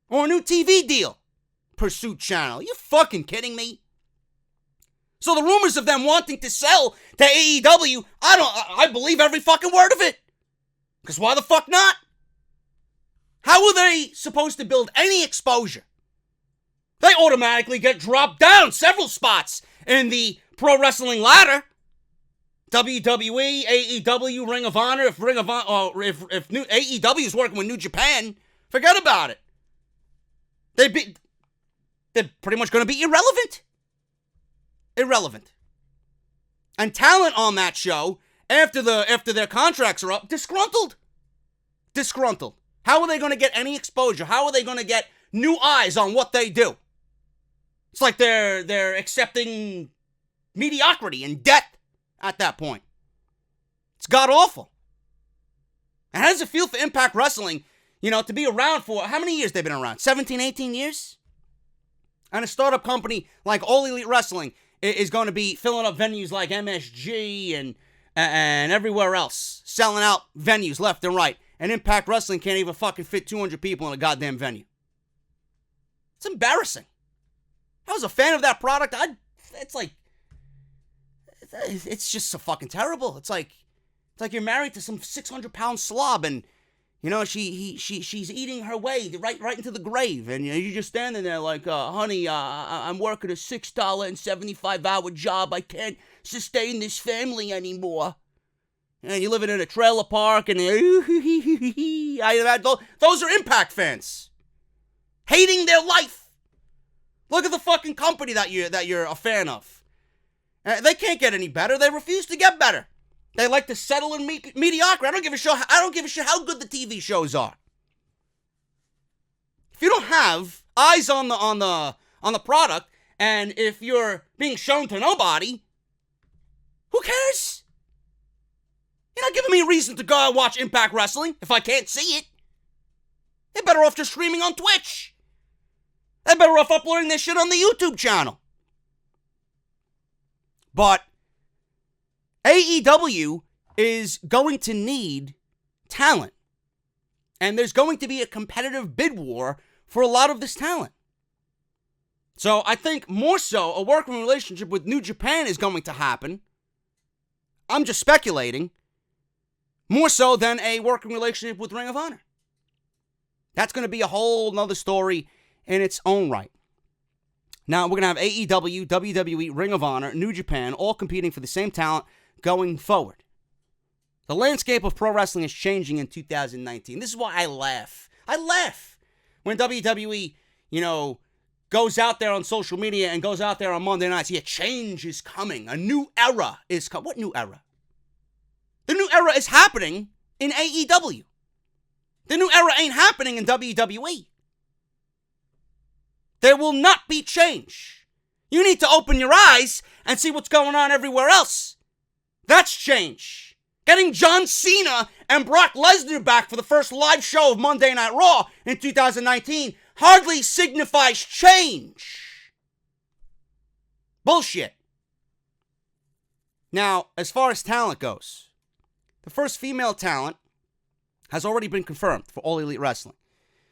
Or a new TV deal. Pursuit Channel. You fucking kidding me? So the rumors of them wanting to sell to AEW, I believe every fucking word of it. Because why the fuck not? How are they supposed to build any exposure? They automatically get dropped down several spots in the pro wrestling ladder. WWE, AEW, Ring of Honor. If AEW is working with New Japan, forget about it. They're pretty much going to be irrelevant. Irrelevant. And talent on that show, after their contracts are up, disgruntled. Disgruntled. How are they going to get any exposure? How are they going to get new eyes on what they do? It's like they're accepting mediocrity and debt at that point. It's god-awful. And how does it feel for Impact Wrestling, to be around for, how many years they've been around? 17, 18 years? And a startup company like All Elite Wrestling is going to be filling up venues like MSG and everywhere else, selling out venues left and right. And Impact Wrestling can't even fucking fit 200 people in a goddamn venue. It's embarrassing. I was a fan of that product. It's just so fucking terrible. It's like you're married to some 600-pound slob, and she's eating her way right into the grave, and you're just standing there like, honey, I'm working a $6.75-hour job. I can't sustain this family anymore. And you're living in a trailer park, and those are Impact fans hating their life. Look at the fucking company that you're a fan of. They can't get any better. They refuse to get better. They like to settle in mediocrity. I don't give a shit how good the TV shows are. If you don't have eyes on the product, and if you're being shown to nobody, who cares? You're not giving me reason to go and watch Impact Wrestling if I can't see it. They're better off just streaming on Twitch. They're better off uploading their shit on the YouTube channel. But AEW is going to need talent. And there's going to be a competitive bid war for a lot of this talent. So I think more so a working relationship with New Japan is going to happen. I'm just speculating. More so than a working relationship with Ring of Honor. That's going to be a whole nother story in its own right. Now, we're going to have AEW, WWE, Ring of Honor, New Japan, all competing for the same talent going forward. The landscape of pro wrestling is changing in 2019. This is why I laugh. I laugh when WWE, goes out there on social media and goes out there on Monday nights. Yeah, change is coming. A new era is coming. What new era? The new era is happening in AEW. The new era ain't happening in WWE. There will not be change. You need to open your eyes and see what's going on everywhere else. That's change. Getting John Cena and Brock Lesnar back for the first live show of Monday Night Raw in 2019 hardly signifies change. Bullshit. Now, as far as talent goes, the first female talent has already been confirmed for All Elite Wrestling.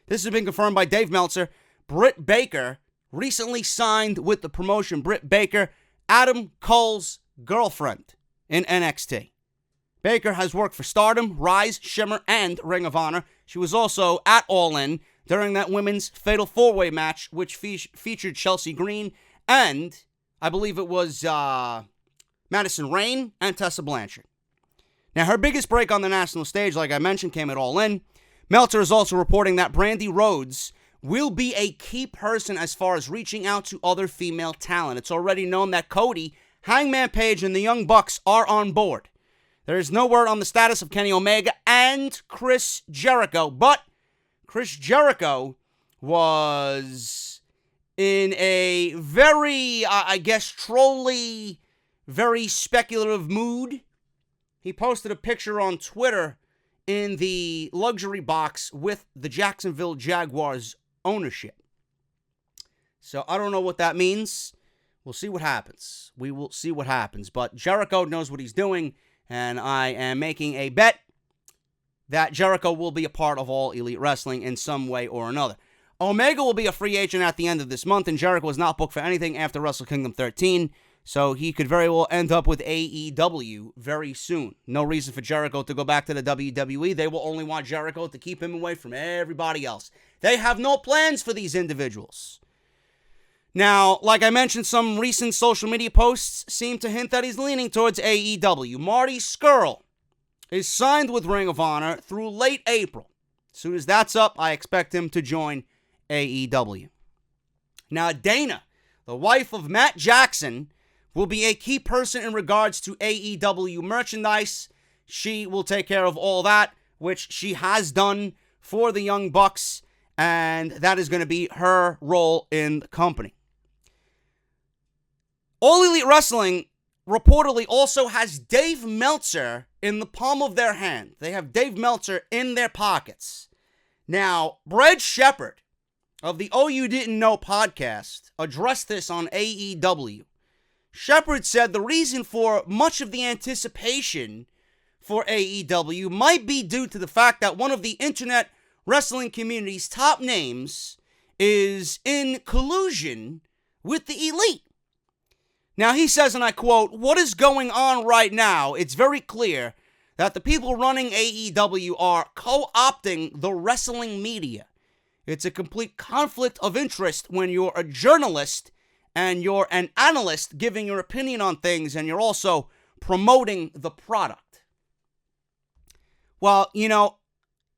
This has been confirmed by Dave Meltzer. Britt Baker recently signed with the promotion. Britt Baker, Adam Cole's girlfriend in NXT. Baker has worked for Stardom, Rise, Shimmer, and Ring of Honor. She was also at All In during that women's Fatal 4-Way match, which featured Chelsea Green and, I believe it was Madison Rayne and Tessa Blanchard. Now, her biggest break on the national stage, like I mentioned, came at All In. Meltzer is also reporting that Brandy Rhodes will be a key person as far as reaching out to other female talent. It's already known that Cody, Hangman Page, and the Young Bucks are on board. There is no word on the status of Kenny Omega and Chris Jericho, but Chris Jericho was in a very, trolly, very speculative mood. He posted a picture on Twitter in the luxury box with the Jacksonville Jaguars ownership. So I don't know what that means. We'll see what happens. We will see what happens. But Jericho knows what he's doing, and I am making a bet that Jericho will be a part of All Elite Wrestling in some way or another. Omega will be a free agent at the end of this month, and Jericho is not booked for anything after Wrestle Kingdom 13. So he could very well end up with AEW very soon. No reason for Jericho to go back to the WWE. They will only want Jericho to keep him away from everybody else. They have no plans for these individuals. Now, like I mentioned, some recent social media posts seem to hint that he's leaning towards AEW. Marty Scurll is signed with Ring of Honor through late April. As soon as that's up, I expect him to join AEW. Now, Dana, the wife of Matt Jackson, will be a key person in regards to AEW merchandise. She will take care of all that, which she has done for the Young Bucks, and that is going to be her role in the company. All Elite Wrestling reportedly also has Dave Meltzer in the palm of their hand. They have Dave Meltzer in their pockets. Now, Brad Shepard of the Oh You Didn't Know podcast addressed this on AEW. Shepard said the reason for much of the anticipation for AEW might be due to the fact that one of the internet wrestling community's top names is in collusion with the Elite. Now, he says, and I quote, "What is going on right now, it's very clear that the people running AEW are co-opting the wrestling media. It's a complete conflict of interest when you're a journalist and you're an analyst giving your opinion on things, and you're also promoting the product." Well,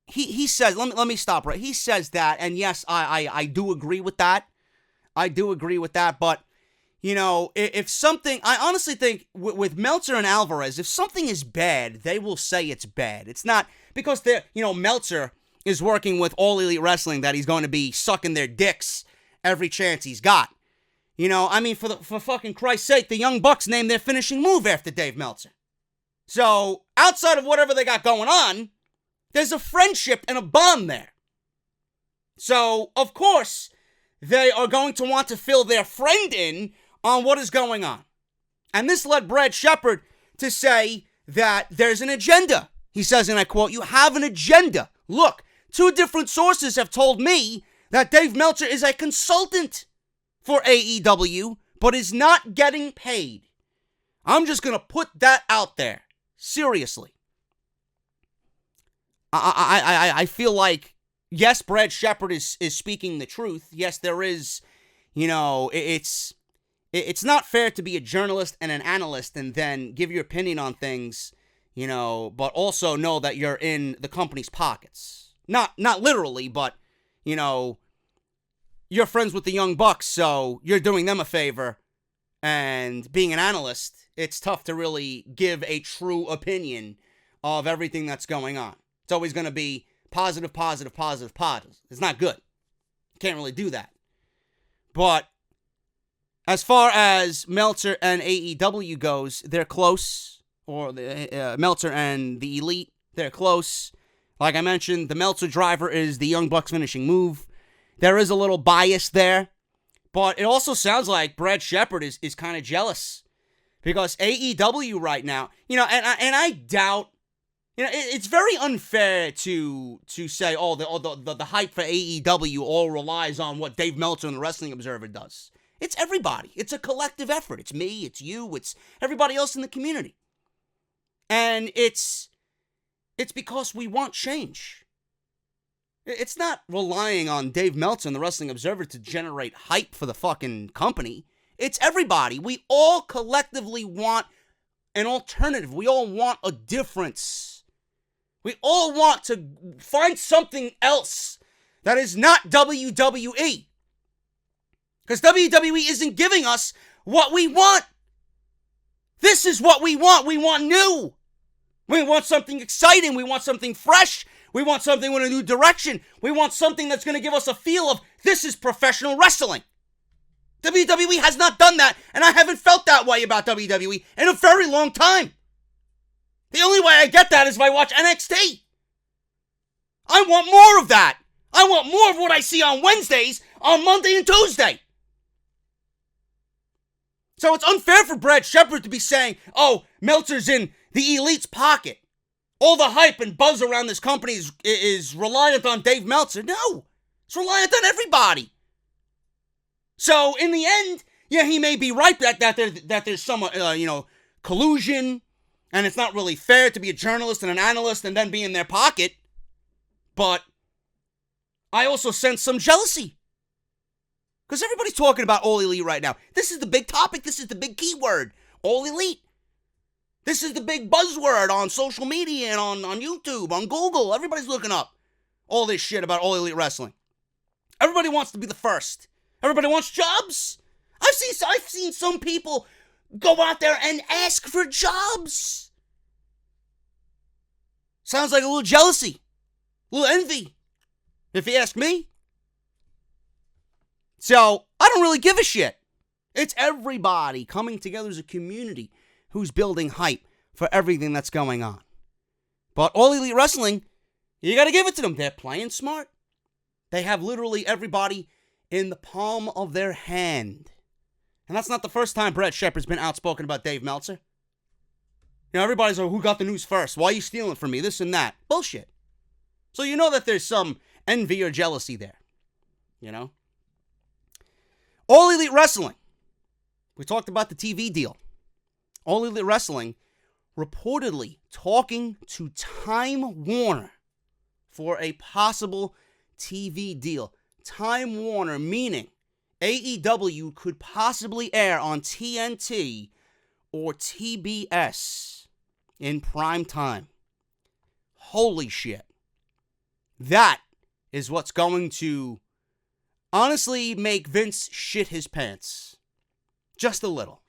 he says, let me stop right. He says that, and yes, I do agree with that. I do agree with that, but, if something, I honestly think with Meltzer and Alvarez, if something is bad, they will say it's bad. It's not because Meltzer is working with All Elite Wrestling that he's going to be sucking their dicks every chance he's got. For fucking Christ's sake, the Young Bucks named their finishing move after Dave Meltzer. So, outside of whatever they got going on, there's a friendship and a bond there. So, of course, they are going to want to fill their friend in on what is going on. And this led Brad Shepard to say that there's an agenda. He says, and I quote, "You have an agenda. Look, 2 different sources have told me that Dave Meltzer is a consultant for AEW, but is not getting paid. I'm just going to put that out there. Seriously." I feel like, yes, Brad Shepard is speaking the truth. Yes, there is, it's not fair to be a journalist and an analyst and then give your opinion on things, but also know that you're in the company's pockets. Not literally, but, you're friends with the Young Bucks, so you're doing them a favor. And being an analyst, it's tough to really give a true opinion of everything that's going on. It's always going to be positive, positive, positive, positive. It's not good. You can't really do that. But as far as Meltzer and AEW goes, they're close. Or Meltzer and the Elite, they're close. Like I mentioned, the Meltzer driver is the Young Bucks finishing move. There is a little bias there. But it also sounds like Brad Shepard is kind of jealous. Because AEW right now, and I doubt, it's very unfair to say, oh, the hype for AEW all relies on what Dave Meltzer and the Wrestling Observer does. It's everybody. It's a collective effort. It's me, it's you, it's everybody else in the community. And it's because we want change. It's not relying on Dave Meltzer and the Wrestling Observer to generate hype for the fucking company. It's everybody. We all collectively want an alternative. We all want a difference. We all want to find something else that is not WWE. Because WWE isn't giving us what we want. This is what we want. We want new. We want something exciting. We want something fresh. We want something with a new direction. We want something that's going to give us a feel of this is professional wrestling. WWE has not done that, and I haven't felt that way about WWE in a very long time. The only way I get that is if I watch NXT. I want more of that. I want more of what I see on Wednesdays, on Monday and Tuesday. So it's unfair for Brad Shepard to be saying, oh, Meltzer's in the Elite's pocket. All the hype and buzz around this company is reliant on Dave Meltzer. No, it's reliant on everybody. So in the end, yeah, he may be right that there's some collusion, and it's not really fair to be a journalist and an analyst and then be in their pocket. But I also sense some jealousy. Because everybody's talking about All Elite right now. This is the big topic. This is the big keyword. All Elite. This is the big buzzword on social media and on YouTube, on Google. Everybody's looking up all this shit about All Elite Wrestling. Everybody wants to be the first. Everybody wants jobs. I've seen some people go out there and ask for jobs. Sounds like a little jealousy. A little envy. If you ask me. So, I don't really give a shit. It's everybody coming together as a community who's building hype for everything that's going on. But All Elite Wrestling, you gotta give it to them. They're playing smart. They have literally everybody in the palm of their hand. And that's not the first time Brad Shepard's been outspoken about Dave Meltzer. Everybody's like, who got the news first? Why are you stealing from me? This and that. Bullshit. So you know that there's some envy or jealousy there. All Elite Wrestling. We talked about the TV deal. All Elite Wrestling reportedly talking to Time Warner for a possible TV deal. Time Warner, meaning AEW could possibly air on TNT or TBS in prime time. Holy shit. That is what's going to honestly make Vince shit his pants. Just a little.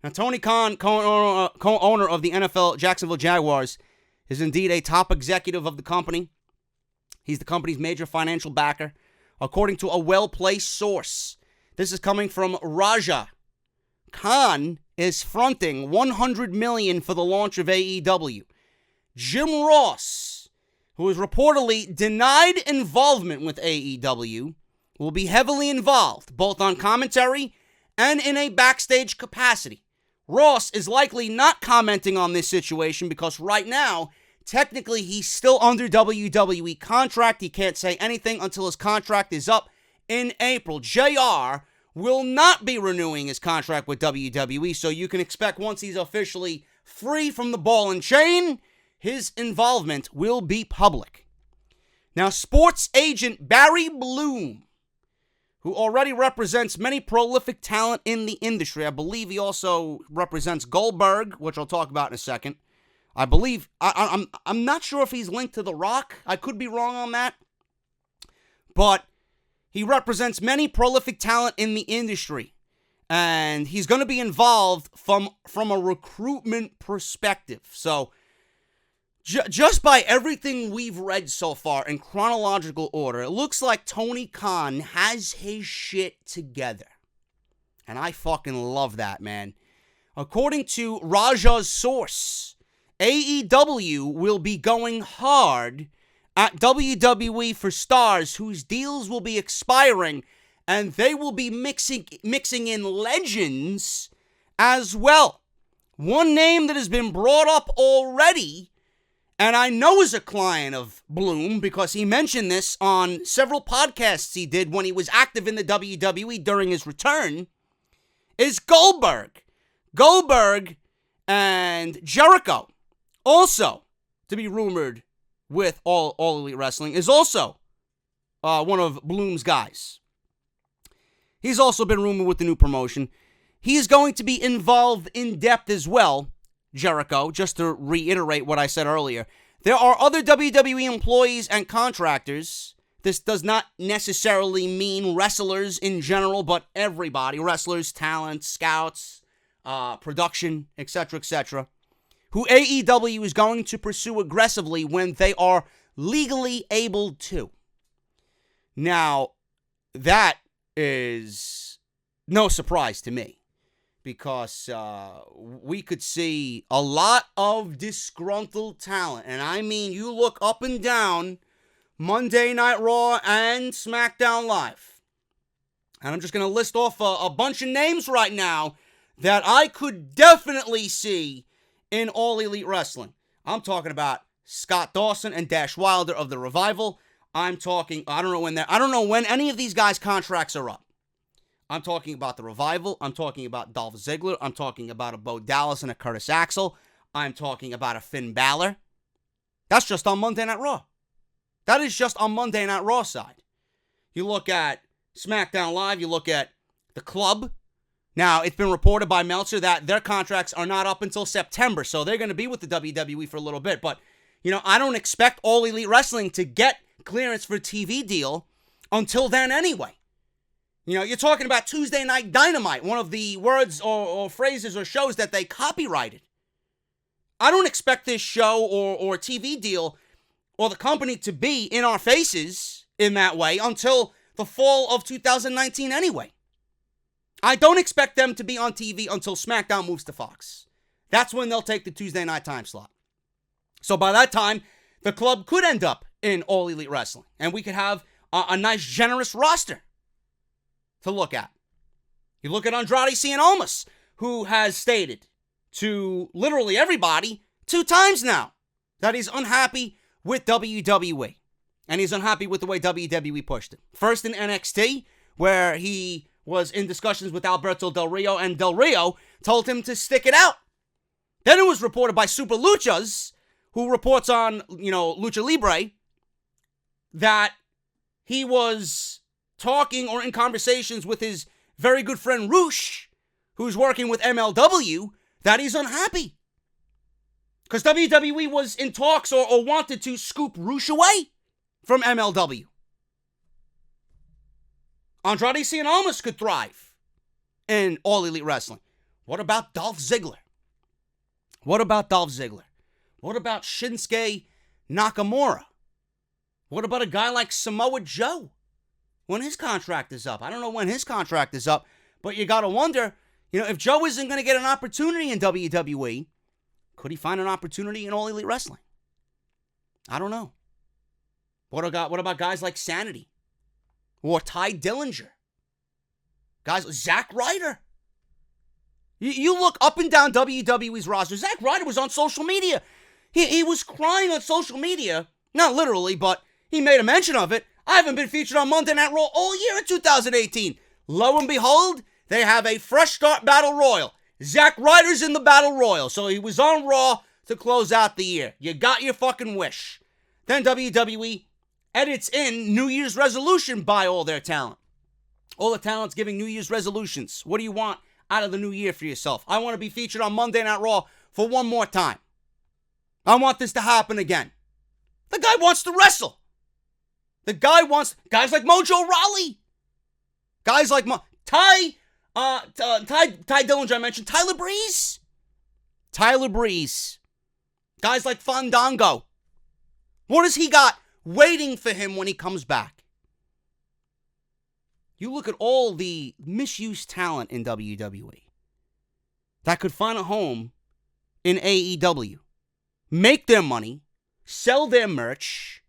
Now, Tony Khan, co-owner of the NFL Jacksonville Jaguars, is indeed a top executive of the company. He's the company's major financial backer, according to a well-placed source. This is coming from Raja. Khan is fronting $100 million for the launch of AEW. Jim Ross, who is reportedly denied involvement with AEW, will be heavily involved, both on commentary and in a backstage capacity. Ross is likely not commenting on this situation because right now, technically, he's still under WWE contract. He can't say anything until his contract is up in April. JR will not be renewing his contract with WWE, so you can expect once he's officially free from the ball and chain, his involvement will be public. Now, sports agent Barry Bloom, who already represents many prolific talent in the industry. I believe he also represents Goldberg, which I'll talk about in a second. I believe, I'm not sure if he's linked to The Rock. I could be wrong on that. But he represents many prolific talent in the industry. And he's going to be involved from a recruitment perspective. So, just by everything we've read so far in chronological order, it looks like Tony Khan has his shit together. And I fucking love that, man. According to Raja's source, AEW will be going hard at WWE for stars whose deals will be expiring, and they will be mixing in legends as well. One name that has been brought up already, and I know is a client of Bloom because he mentioned this on several podcasts he did when he was active in the WWE during his return, is Goldberg. Goldberg and Jericho, also to be rumored with All Elite Wrestling, is also one of Bloom's guys. He's also been rumored with the new promotion. He's going to be involved in depth as well, Jericho, just to reiterate what I said earlier. There are other WWE employees and contractors. This does not necessarily mean wrestlers in general, but everybody. Wrestlers, talent, scouts, production, etc., who AEW is going to pursue aggressively when they are legally able to. Now, that is no surprise to me, because we could see a lot of disgruntled talent. And I mean, you look up and down Monday Night Raw and SmackDown Live, and I'm just going to list off a bunch of names right now that I could definitely see in All Elite Wrestling. I'm talking about Scott Dawson and Dash Wilder of the Revival. I'm talking, I don't know when any of these guys' contracts are up. I'm talking about the Revival. I'm talking about Dolph Ziggler. I'm talking about a Bo Dallas and a Curtis Axel. I'm talking about a Finn Balor. That's just on Monday Night Raw. That is just on Monday Night Raw side. You look at SmackDown Live. You look at the Club. Now, it's been reported by Meltzer that their contracts are not up until September, so they're going to be with the WWE for a little bit. But, I don't expect All Elite Wrestling to get clearance for a TV deal until then anyway. You're talking about Tuesday Night Dynamite, one of the words or phrases or shows that they copyrighted. I don't expect this show or TV deal or the company to be in our faces in that way until the fall of 2019 anyway. I don't expect them to be on TV until SmackDown moves to Fox. That's when they'll take the Tuesday night time slot. So by that time, the Club could end up in All Elite Wrestling, and we could have a nice, generous roster to look at. You look at Andrade Cien Almas, who has stated to literally everybody 2 times now that he's unhappy with WWE. And he's unhappy with the way WWE pushed it. First in NXT, where he was in discussions with Alberto Del Rio, and Del Rio told him to stick it out. Then it was reported by Super Luchas, who reports on, Lucha Libre, that he was talking or in conversations with his very good friend Roosh, who's working with MLW, that he's unhappy. Because WWE was in talks or wanted to scoop Roosh away from MLW. Andrade Cien Almas could thrive in All Elite Wrestling. What about Dolph Ziggler? What about Shinsuke Nakamura? What about a guy like Samoa Joe when his contract is up? I don't know when his contract is up, but you got to wonder, You know, if Joe isn't going to get an opportunity in WWE, could he find an opportunity in All Elite Wrestling? I don't know. What about guys like Sanity? Or Ty Dillinger? Guys like Zack Ryder? You look up and down WWE's roster. Zack Ryder was on social media. He was crying on social media. Not literally, but he made a mention of it. I haven't been featured on Monday Night Raw all year in 2018. Lo and behold, they have a fresh start battle royal. Zack Ryder's in the battle royal, so he was on Raw to close out the year. You got your fucking wish. Then WWE edits in New Year's resolution by all their talent. All the talent's giving New Year's resolutions. What do you want out of the new year for yourself? I want to be featured on Monday Night Raw for one more time. I want this to happen again. The guy wants to wrestle. The guy wants guys like Mojo Rawley. Guys like Ty Dillinger, I mentioned. Tyler Breeze. Guys like Fandango. What has he got waiting for him when he comes back? You look at all the misused talent in WWE that could find a home in AEW. Make their money. Sell their merch.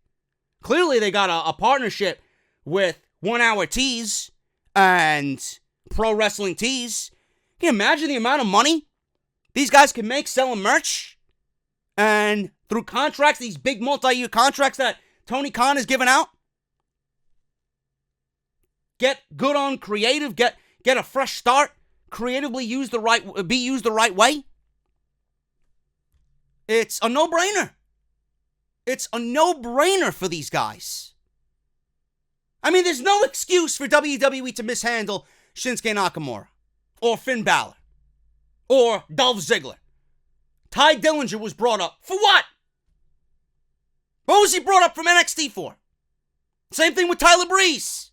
Clearly they got a partnership with 1 Hour Tees and Pro Wrestling Tees. Can you imagine the amount of money these guys can make selling merch? And through contracts, these big multi-year contracts that Tony Khan has given out? Get good on creative, get a fresh start, creatively be used the right way. It's a no-brainer. It's a no-brainer for these guys. I mean, there's no excuse for WWE to mishandle Shinsuke Nakamura, or Finn Balor, or Dolph Ziggler. Ty Dillinger was brought up. For what? What was he brought up from NXT for? Same thing with Tyler Breeze.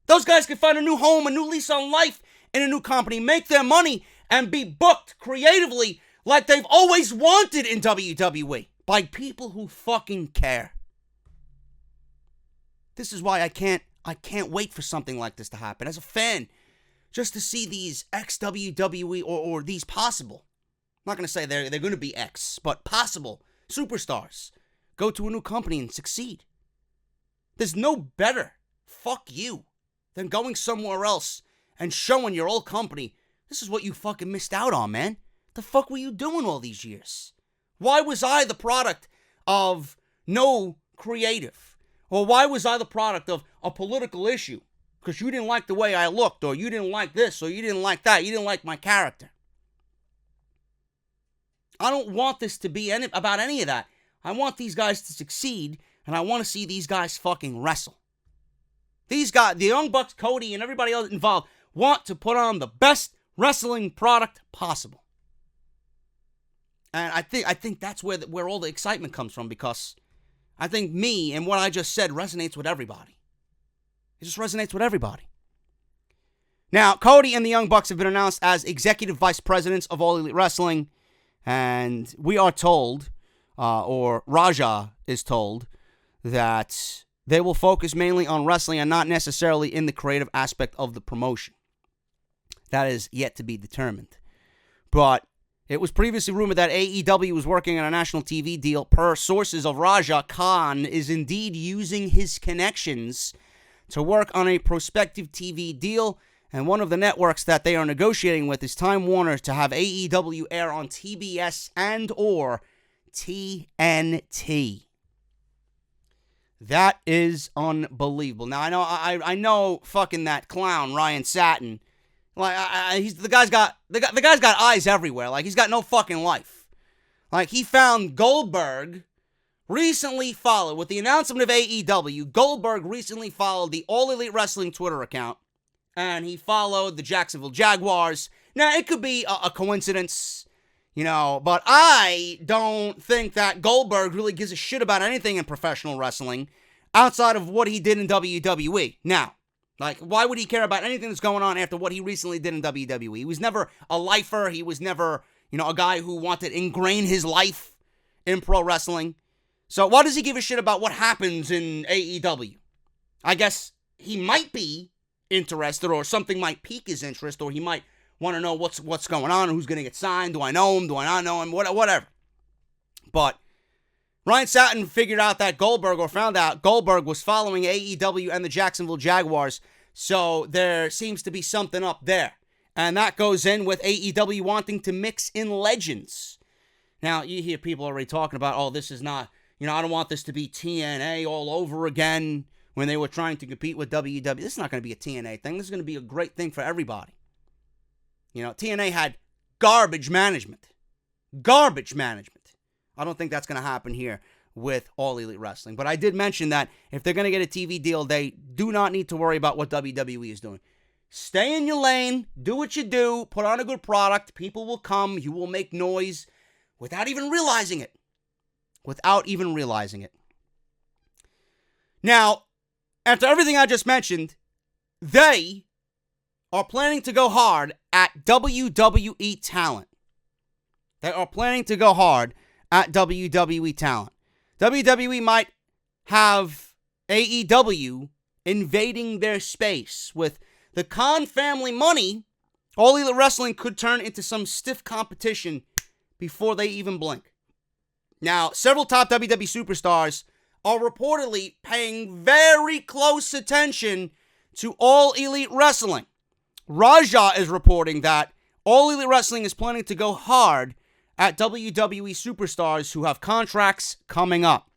Those guys can find a new home, a new lease on life in a new company, make their money, and be booked creatively like they've always wanted in WWE by people who fucking care. This is why I can't wait for something like this to happen. As a fan, just to see these ex-WWE or these possible, I'm not going to say they're going to be ex, but possible superstars go to a new company and succeed. There's no better fuck you than going somewhere else and showing your old company, this is what you fucking missed out on, man. The fuck were you doing all these years? Why was I the product of no creative? Or why was I the product of a political issue? Because you didn't like the way I looked, or you didn't like this, or you didn't like that, you didn't like my character. I don't want this to be about any of that. I want these guys to succeed, and I want to see these guys fucking wrestle. These guys, the Young Bucks, Cody, and everybody else involved, want to put on the best wrestling product possible. And I think that's where all the excitement comes from, because I think me and what I just said resonates with everybody. It just resonates with everybody. Now, Cody and the Young Bucks have been announced as executive vice presidents of All Elite Wrestling, and we are told, or Raja is told, that they will focus mainly on wrestling and not necessarily in the creative aspect of the promotion. That is yet to be determined. But it was previously rumored that AEW was working on a national TV deal. Per sources of Raja, Khan is indeed using his connections to work on a prospective TV deal, and one of the networks that they are negotiating with is Time Warner to have AEW air on TBS and or TNT. That is unbelievable. Now I know fucking that clown Ryan Satin. Like the guy's got eyes everywhere. Like, he's got no fucking life. Like, he found Goldberg recently followed with the announcement of AEW. Goldberg recently followed the All Elite Wrestling Twitter account, and he followed the Jacksonville Jaguars. Now, it could be a coincidence, you know, but I don't think that Goldberg really gives a shit about anything in professional wrestling outside of what he did in WWE. Now, like, why would he care about anything that's going on after what he recently did in WWE? He was never a lifer. He was never, you know, a guy who wanted to ingrain his life in pro wrestling. So why does he give a shit about what happens in AEW? I guess he might be interested, or something might pique his interest, or he might want to know what's going on, who's going to get signed, do I know him, do I not know him, whatever. But Ryan Satin figured out that Goldberg, or found out Goldberg was following AEW and the Jacksonville Jaguars, so there seems to be something up there. And that goes in with AEW wanting to mix in legends. Now, you hear people already talking about, oh, this is not, I don't want this to be TNA all over again when they were trying to compete with WWE. This is not going to be a TNA thing. This is going to be a great thing for everybody. TNA had garbage management. Garbage management. I don't think that's going to happen here with All Elite Wrestling. But I did mention that if they're going to get a TV deal, they do not need to worry about what WWE is doing. Stay in your lane, do what you do, put on a good product, people will come, you will make noise without even realizing it. Without even realizing it. Now, after everything I just mentioned, they are planning to go hard at WWE talent. They are planning to go hard at WWE talent. WWE might have AEW invading their space. With the Khan family money, All Elite Wrestling could turn into some stiff competition before they even blink. Now, several top WWE superstars are reportedly paying very close attention to All Elite Wrestling. Raja is reporting that All Elite Wrestling is planning to go hard at WWE superstars who have contracts coming up.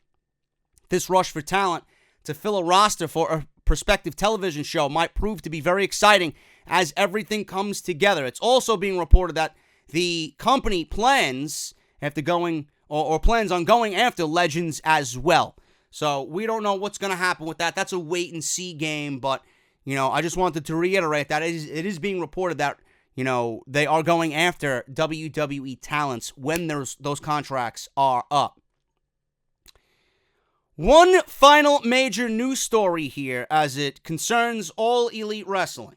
This rush for talent to fill a roster for a prospective television show might prove to be very exciting as everything comes together. It's also being reported that the company plans after going or plans on going after legends as well. So we don't know what's going to happen with that. That's a wait and see game, but I just wanted to reiterate that it is being reported that they are going after WWE talents when those contracts are up. One final major news story here as it concerns All Elite Wrestling.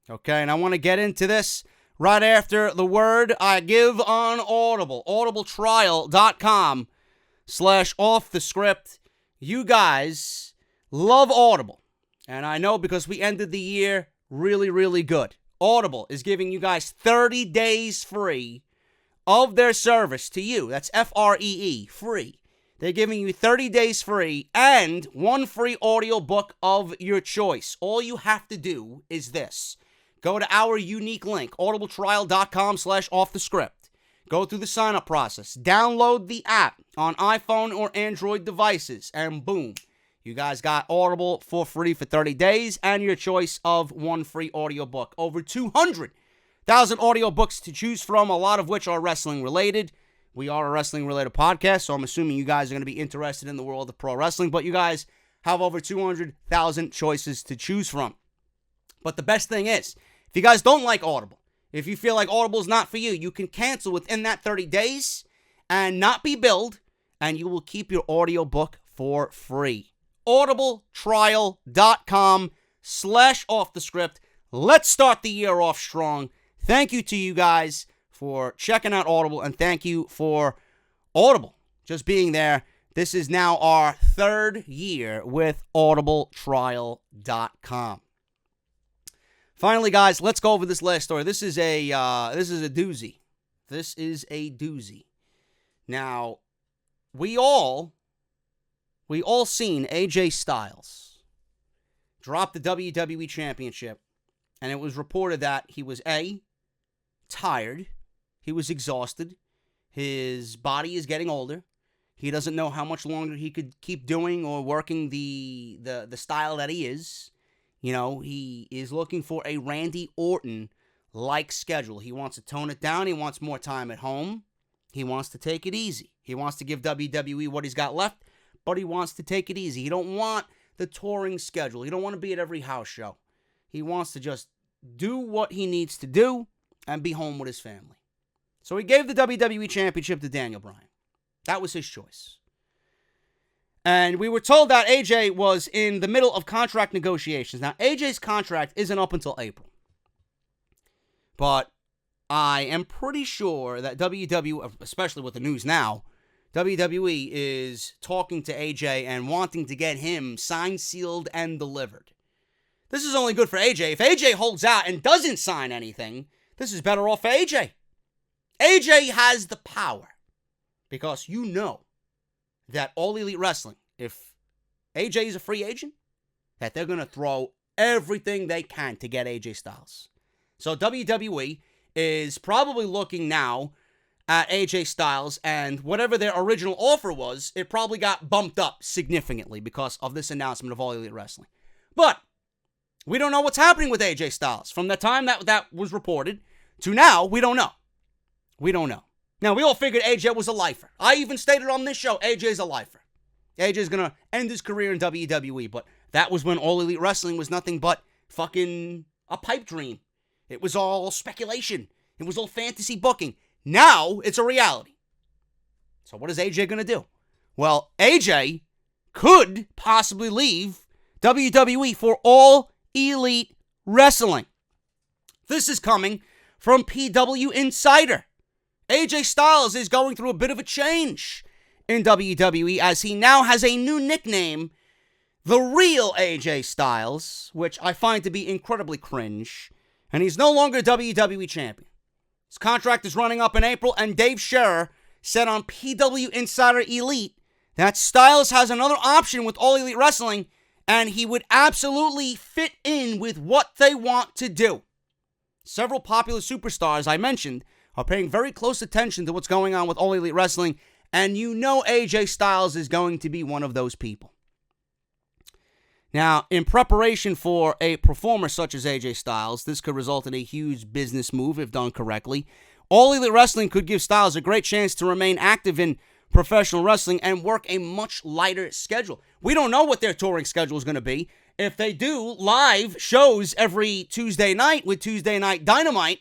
Okay, and I want to get into this right after the word I give on Audible. audibletrial.com/offthescript. You guys love Audible. And I know because we ended the year really, really good. Audible is giving you guys 30 days free of their service to you. That's free, free. They're giving you 30 days free and one free audiobook of your choice. All you have to do is this. Go to our unique link, audibletrial.com/offthescript. Go through the sign-up process. Download the app on iPhone or Android devices, and boom. You guys got Audible for free for 30 days and your choice of one free audiobook. Over 200,000 audiobooks to choose from, a lot of which are wrestling-related. We are a wrestling-related podcast, so I'm assuming you guys are going to be interested in the world of pro wrestling, but you guys have over 200,000 choices to choose from. But the best thing is, if you guys don't like Audible, if you feel like Audible is not for you, you can cancel within that 30 days and not be billed, and you will keep your audiobook for free. audibletrial.com/offthescript. Let's start the year off strong. Thank you to you guys for checking out Audible, and thank you for Audible just being there. This is now our third year with audibletrial.com. Finally, guys, let's go over this last story. This is a doozy. This is a doozy. Now, we all seen AJ Styles drop the WWE Championship, and it was reported that he was tired, he was exhausted, his body is getting older, he doesn't know how much longer he could keep doing or working the style that he is. He is looking for a Randy Orton-like schedule. He wants to tone it down. He wants more time at home. He wants to take it easy. He wants to give WWE what he's got left, but he wants to take it easy. He don't want the touring schedule. He don't want to be at every house show. He wants to just do what he needs to do and be home with his family. So he gave the WWE Championship to Daniel Bryan. That was his choice. And we were told that AJ was in the middle of contract negotiations. Now, AJ's contract isn't up until April. But I am pretty sure that WWE, especially with the news now, WWE is talking to AJ and wanting to get him signed, sealed, and delivered. This is only good for AJ. If AJ holds out and doesn't sign anything, this is better off for AJ. AJ has the power because you know that All Elite Wrestling, if AJ is a free agent, that they're going to throw everything they can to get AJ Styles. So WWE is probably looking now at AJ Styles, and whatever their original offer was, it probably got bumped up significantly because of this announcement of All Elite Wrestling. But we don't know what's happening with AJ Styles. From the time that was reported to now, we don't know. We don't know. Now, we all figured AJ was a lifer. I even stated on this show, AJ's a lifer. AJ's going to end his career in WWE, but that was when All Elite Wrestling was nothing but fucking a pipe dream. It was all speculation. It was all fantasy booking. Now, it's a reality. So what is AJ going to do? Well, AJ could possibly leave WWE for All Elite Wrestling. This is coming from PW Insider. AJ Styles is going through a bit of a change in WWE as he now has a new nickname, The Real AJ Styles, which I find to be incredibly cringe, and he's no longer WWE champion. His contract is running up in April, and Dave Scherer said on PW Insider Elite that Styles has another option with All Elite Wrestling, and he would absolutely fit in with what they want to do. Several popular superstars I mentioned are paying very close attention to what's going on with All Elite Wrestling, and you know AJ Styles is going to be one of those people. Now, in preparation for a performer such as AJ Styles, this could result in a huge business move if done correctly. All Elite Wrestling could give Styles a great chance to remain active in professional wrestling and work a much lighter schedule. We don't know what their touring schedule is going to be. If they do live shows every Tuesday night with Tuesday Night Dynamite,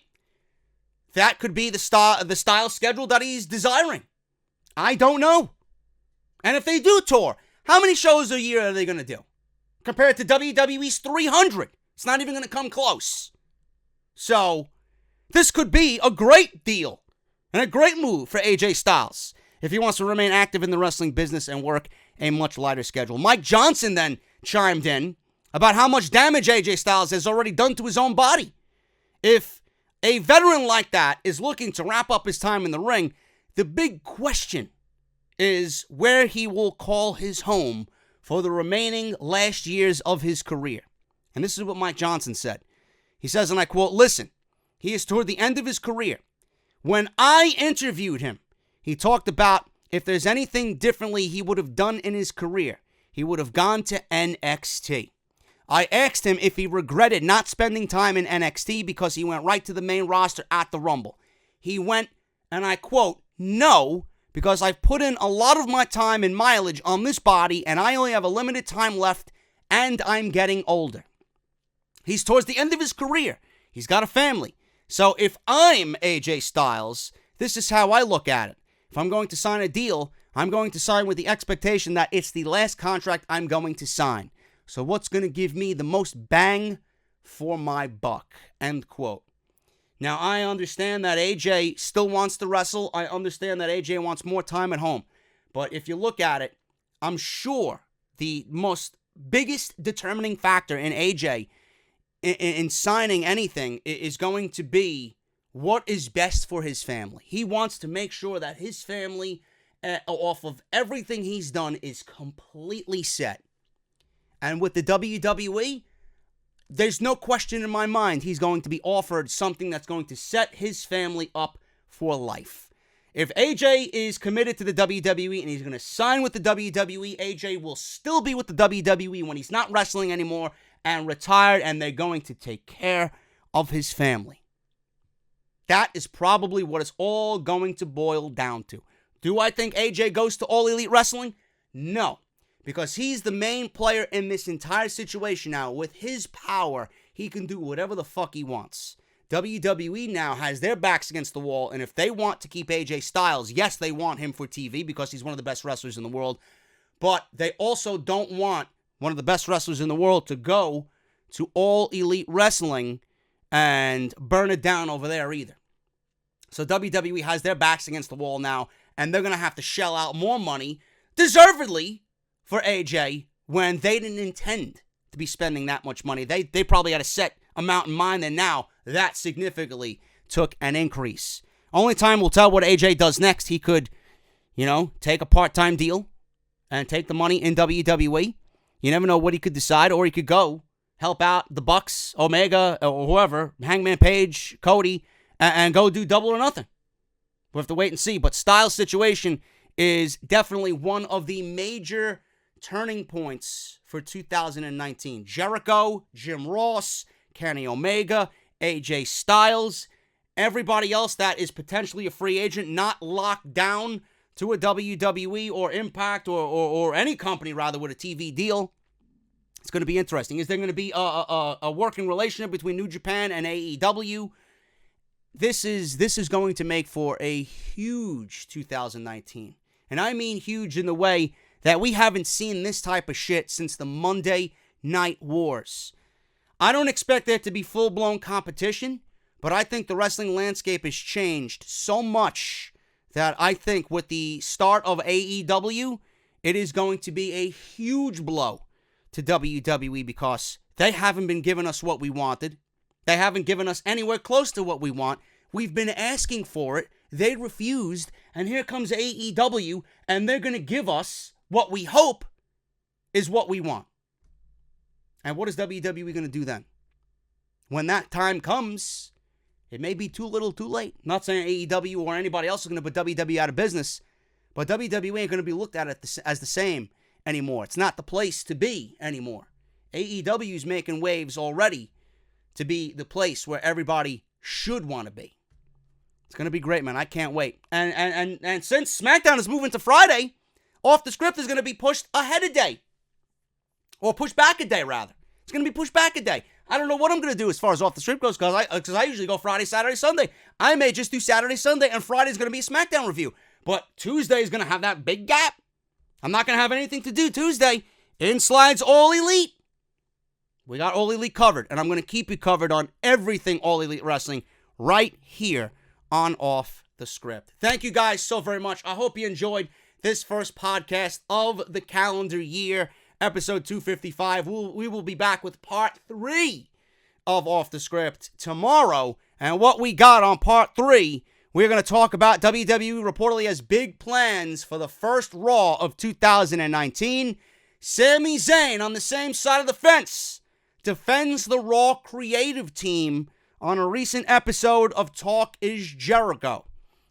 that could be the style schedule that he's desiring. I don't know. And if they do tour, how many shows a year are they going to do? Compared to WWE's 300. It's not even going to come close. So, this could be a great deal and a great move for AJ Styles if he wants to remain active in the wrestling business and work a much lighter schedule. Mike Johnson then chimed in about how much damage AJ Styles has already done to his own body. If a veteran like that is looking to wrap up his time in the ring, the big question is where he will call his home for the remaining last years of his career. And this is what Mike Johnson said. He says, and I quote, "Listen, he is toward the end of his career. When I interviewed him, he talked about if there's anything differently he would have done in his career, he would have gone to NXT. I asked him if he regretted not spending time in NXT because he went right to the main roster at the Rumble. He went, and I quote, no, because I've put in a lot of my time and mileage on this body and I only have a limited time left and I'm getting older. He's towards the end of his career. He's got a family. So if I'm AJ Styles, this is how I look at it. If I'm going to sign a deal, I'm going to sign with the expectation that it's the last contract I'm going to sign. So what's going to give me the most bang for my buck?" End quote. Now, I understand that AJ still wants to wrestle. I understand that AJ wants more time at home. But if you look at it, I'm sure the biggest determining factor in AJ in signing anything is going to be what is best for his family. He wants to make sure that his family, off of everything he's done, is completely set. And with the WWE, there's no question in my mind he's going to be offered something that's going to set his family up for life. If AJ is committed to the WWE and he's going to sign with the WWE, AJ will still be with the WWE when he's not wrestling anymore and retired, and they're going to take care of his family. That is probably what it's all going to boil down to. Do I think AJ goes to All Elite Wrestling? No. Because he's the main player in this entire situation now. With his power, he can do whatever the fuck he wants. WWE now has their backs against the wall, and if they want to keep AJ Styles, yes, they want him for TV because he's one of the best wrestlers in the world, but they also don't want one of the best wrestlers in the world to go to All Elite Wrestling and burn it down over there either. So WWE has their backs against the wall now, and they're going to have to shell out more money, deservedly, for AJ when they didn't intend to be spending that much money. They probably had a set amount in mind, and now that significantly took an increase. Only time will tell what AJ does next. He could, take a part-time deal and take the money in WWE. You never know what he could decide, or he could go help out the Bucks, Omega, or whoever, Hangman Page, Cody, and go do Double or Nothing. We'll have to wait and see. But Styles' situation is definitely one of the major turning points for 2019. Jericho, Jim Ross, Kenny Omega, AJ Styles, everybody else that is potentially a free agent, not locked down to a WWE or Impact or any company, rather, with a TV deal. It's going to be interesting. Is there going to be a working relationship between New Japan and AEW? This is going to make for a huge 2019. And I mean huge in the way that we haven't seen this type of shit since the Monday Night Wars. I don't expect there to be full-blown competition, but I think the wrestling landscape has changed so much that I think with the start of AEW, it is going to be a huge blow to WWE because they haven't been giving us what we wanted. They haven't given us anywhere close to what we want. We've been asking for it. They refused, and here comes AEW, and they're going to give us what we hope is what we want. And what is WWE going to do then? When that time comes, it may be too little, too late. I'm not saying AEW or anybody else is going to put WWE out of business, but WWE ain't going to be looked at as the same anymore. It's not the place to be anymore. AEW is making waves already to be the place where everybody should want to be. It's going to be great, man. I can't wait. And since SmackDown is moving to Friday, Off the Script is going to be pushed ahead a day. Or pushed back a day, rather. It's going to be pushed back a day. I don't know what I'm going to do as far as Off the Script goes, because I usually go Friday, Saturday, Sunday. I may just do Saturday, Sunday, and Friday's going to be a SmackDown review. But Tuesday is going to have that big gap. I'm not going to have anything to do Tuesday. In slides All Elite. We got All Elite covered, and I'm going to keep you covered on everything All Elite Wrestling right here on Off the Script. Thank you guys so very much. I hope you enjoyed this first podcast of the calendar year, episode 255. We will be back with part 3 of Off the Script tomorrow. And what we got on part 3, we're going to talk about WWE reportedly has big plans for the first Raw of 2019. Sami Zayn, on the same side of the fence, defends the Raw creative team on a recent episode of Talk is Jericho.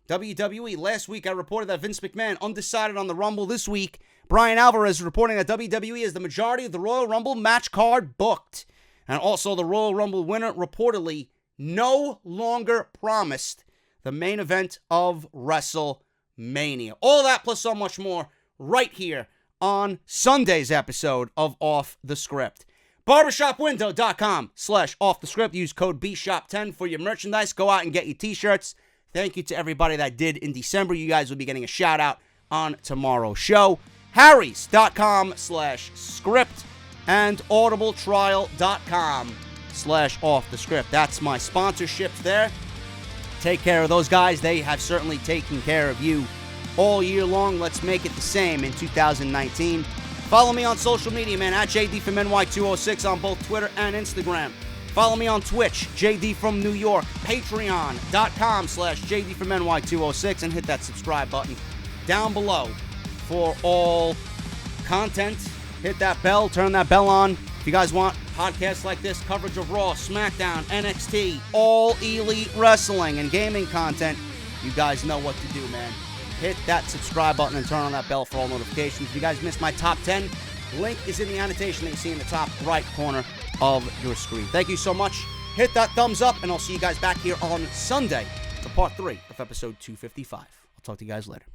WWE, last week I reported that Vince McMahon undecided on the Rumble. This week, Brian Alvarez reporting that WWE has the majority of the Royal Rumble match card booked. And also the Royal Rumble winner reportedly no longer promised the main event of WrestleMania. All that plus so much more right here on Sunday's episode of Off the Script. Barbershopwindow.com/offthescript. Use code BSHOP10 for your merchandise. Go out and get your t-shirts. Thank you to everybody that did in December. You guys will be getting a shout out on tomorrow's show. Harrys.com/script and audibletrial.com/offthescript. That's my sponsorships there. Take care of those guys. They have certainly taken care of you all year long. Let's make it the same in 2019. Follow me on social media, man, at JD from NY206 on both Twitter and Instagram. Follow me on Twitch, JD from New York, patreon.com/JD from NY206, and hit that subscribe button down below for all content. Hit that bell, turn that bell on. If you guys want podcasts like this, coverage of Raw, SmackDown, NXT, All Elite Wrestling, and gaming content, you guys know what to do, man. Hit that subscribe button and turn on that bell for all notifications. If you guys missed my top 10, link is in the annotation that you see in the top right corner of your screen. Thank you so much. Hit that thumbs up, and I'll see you guys back here on Sunday for part 3 of episode 255. I'll talk to you guys later.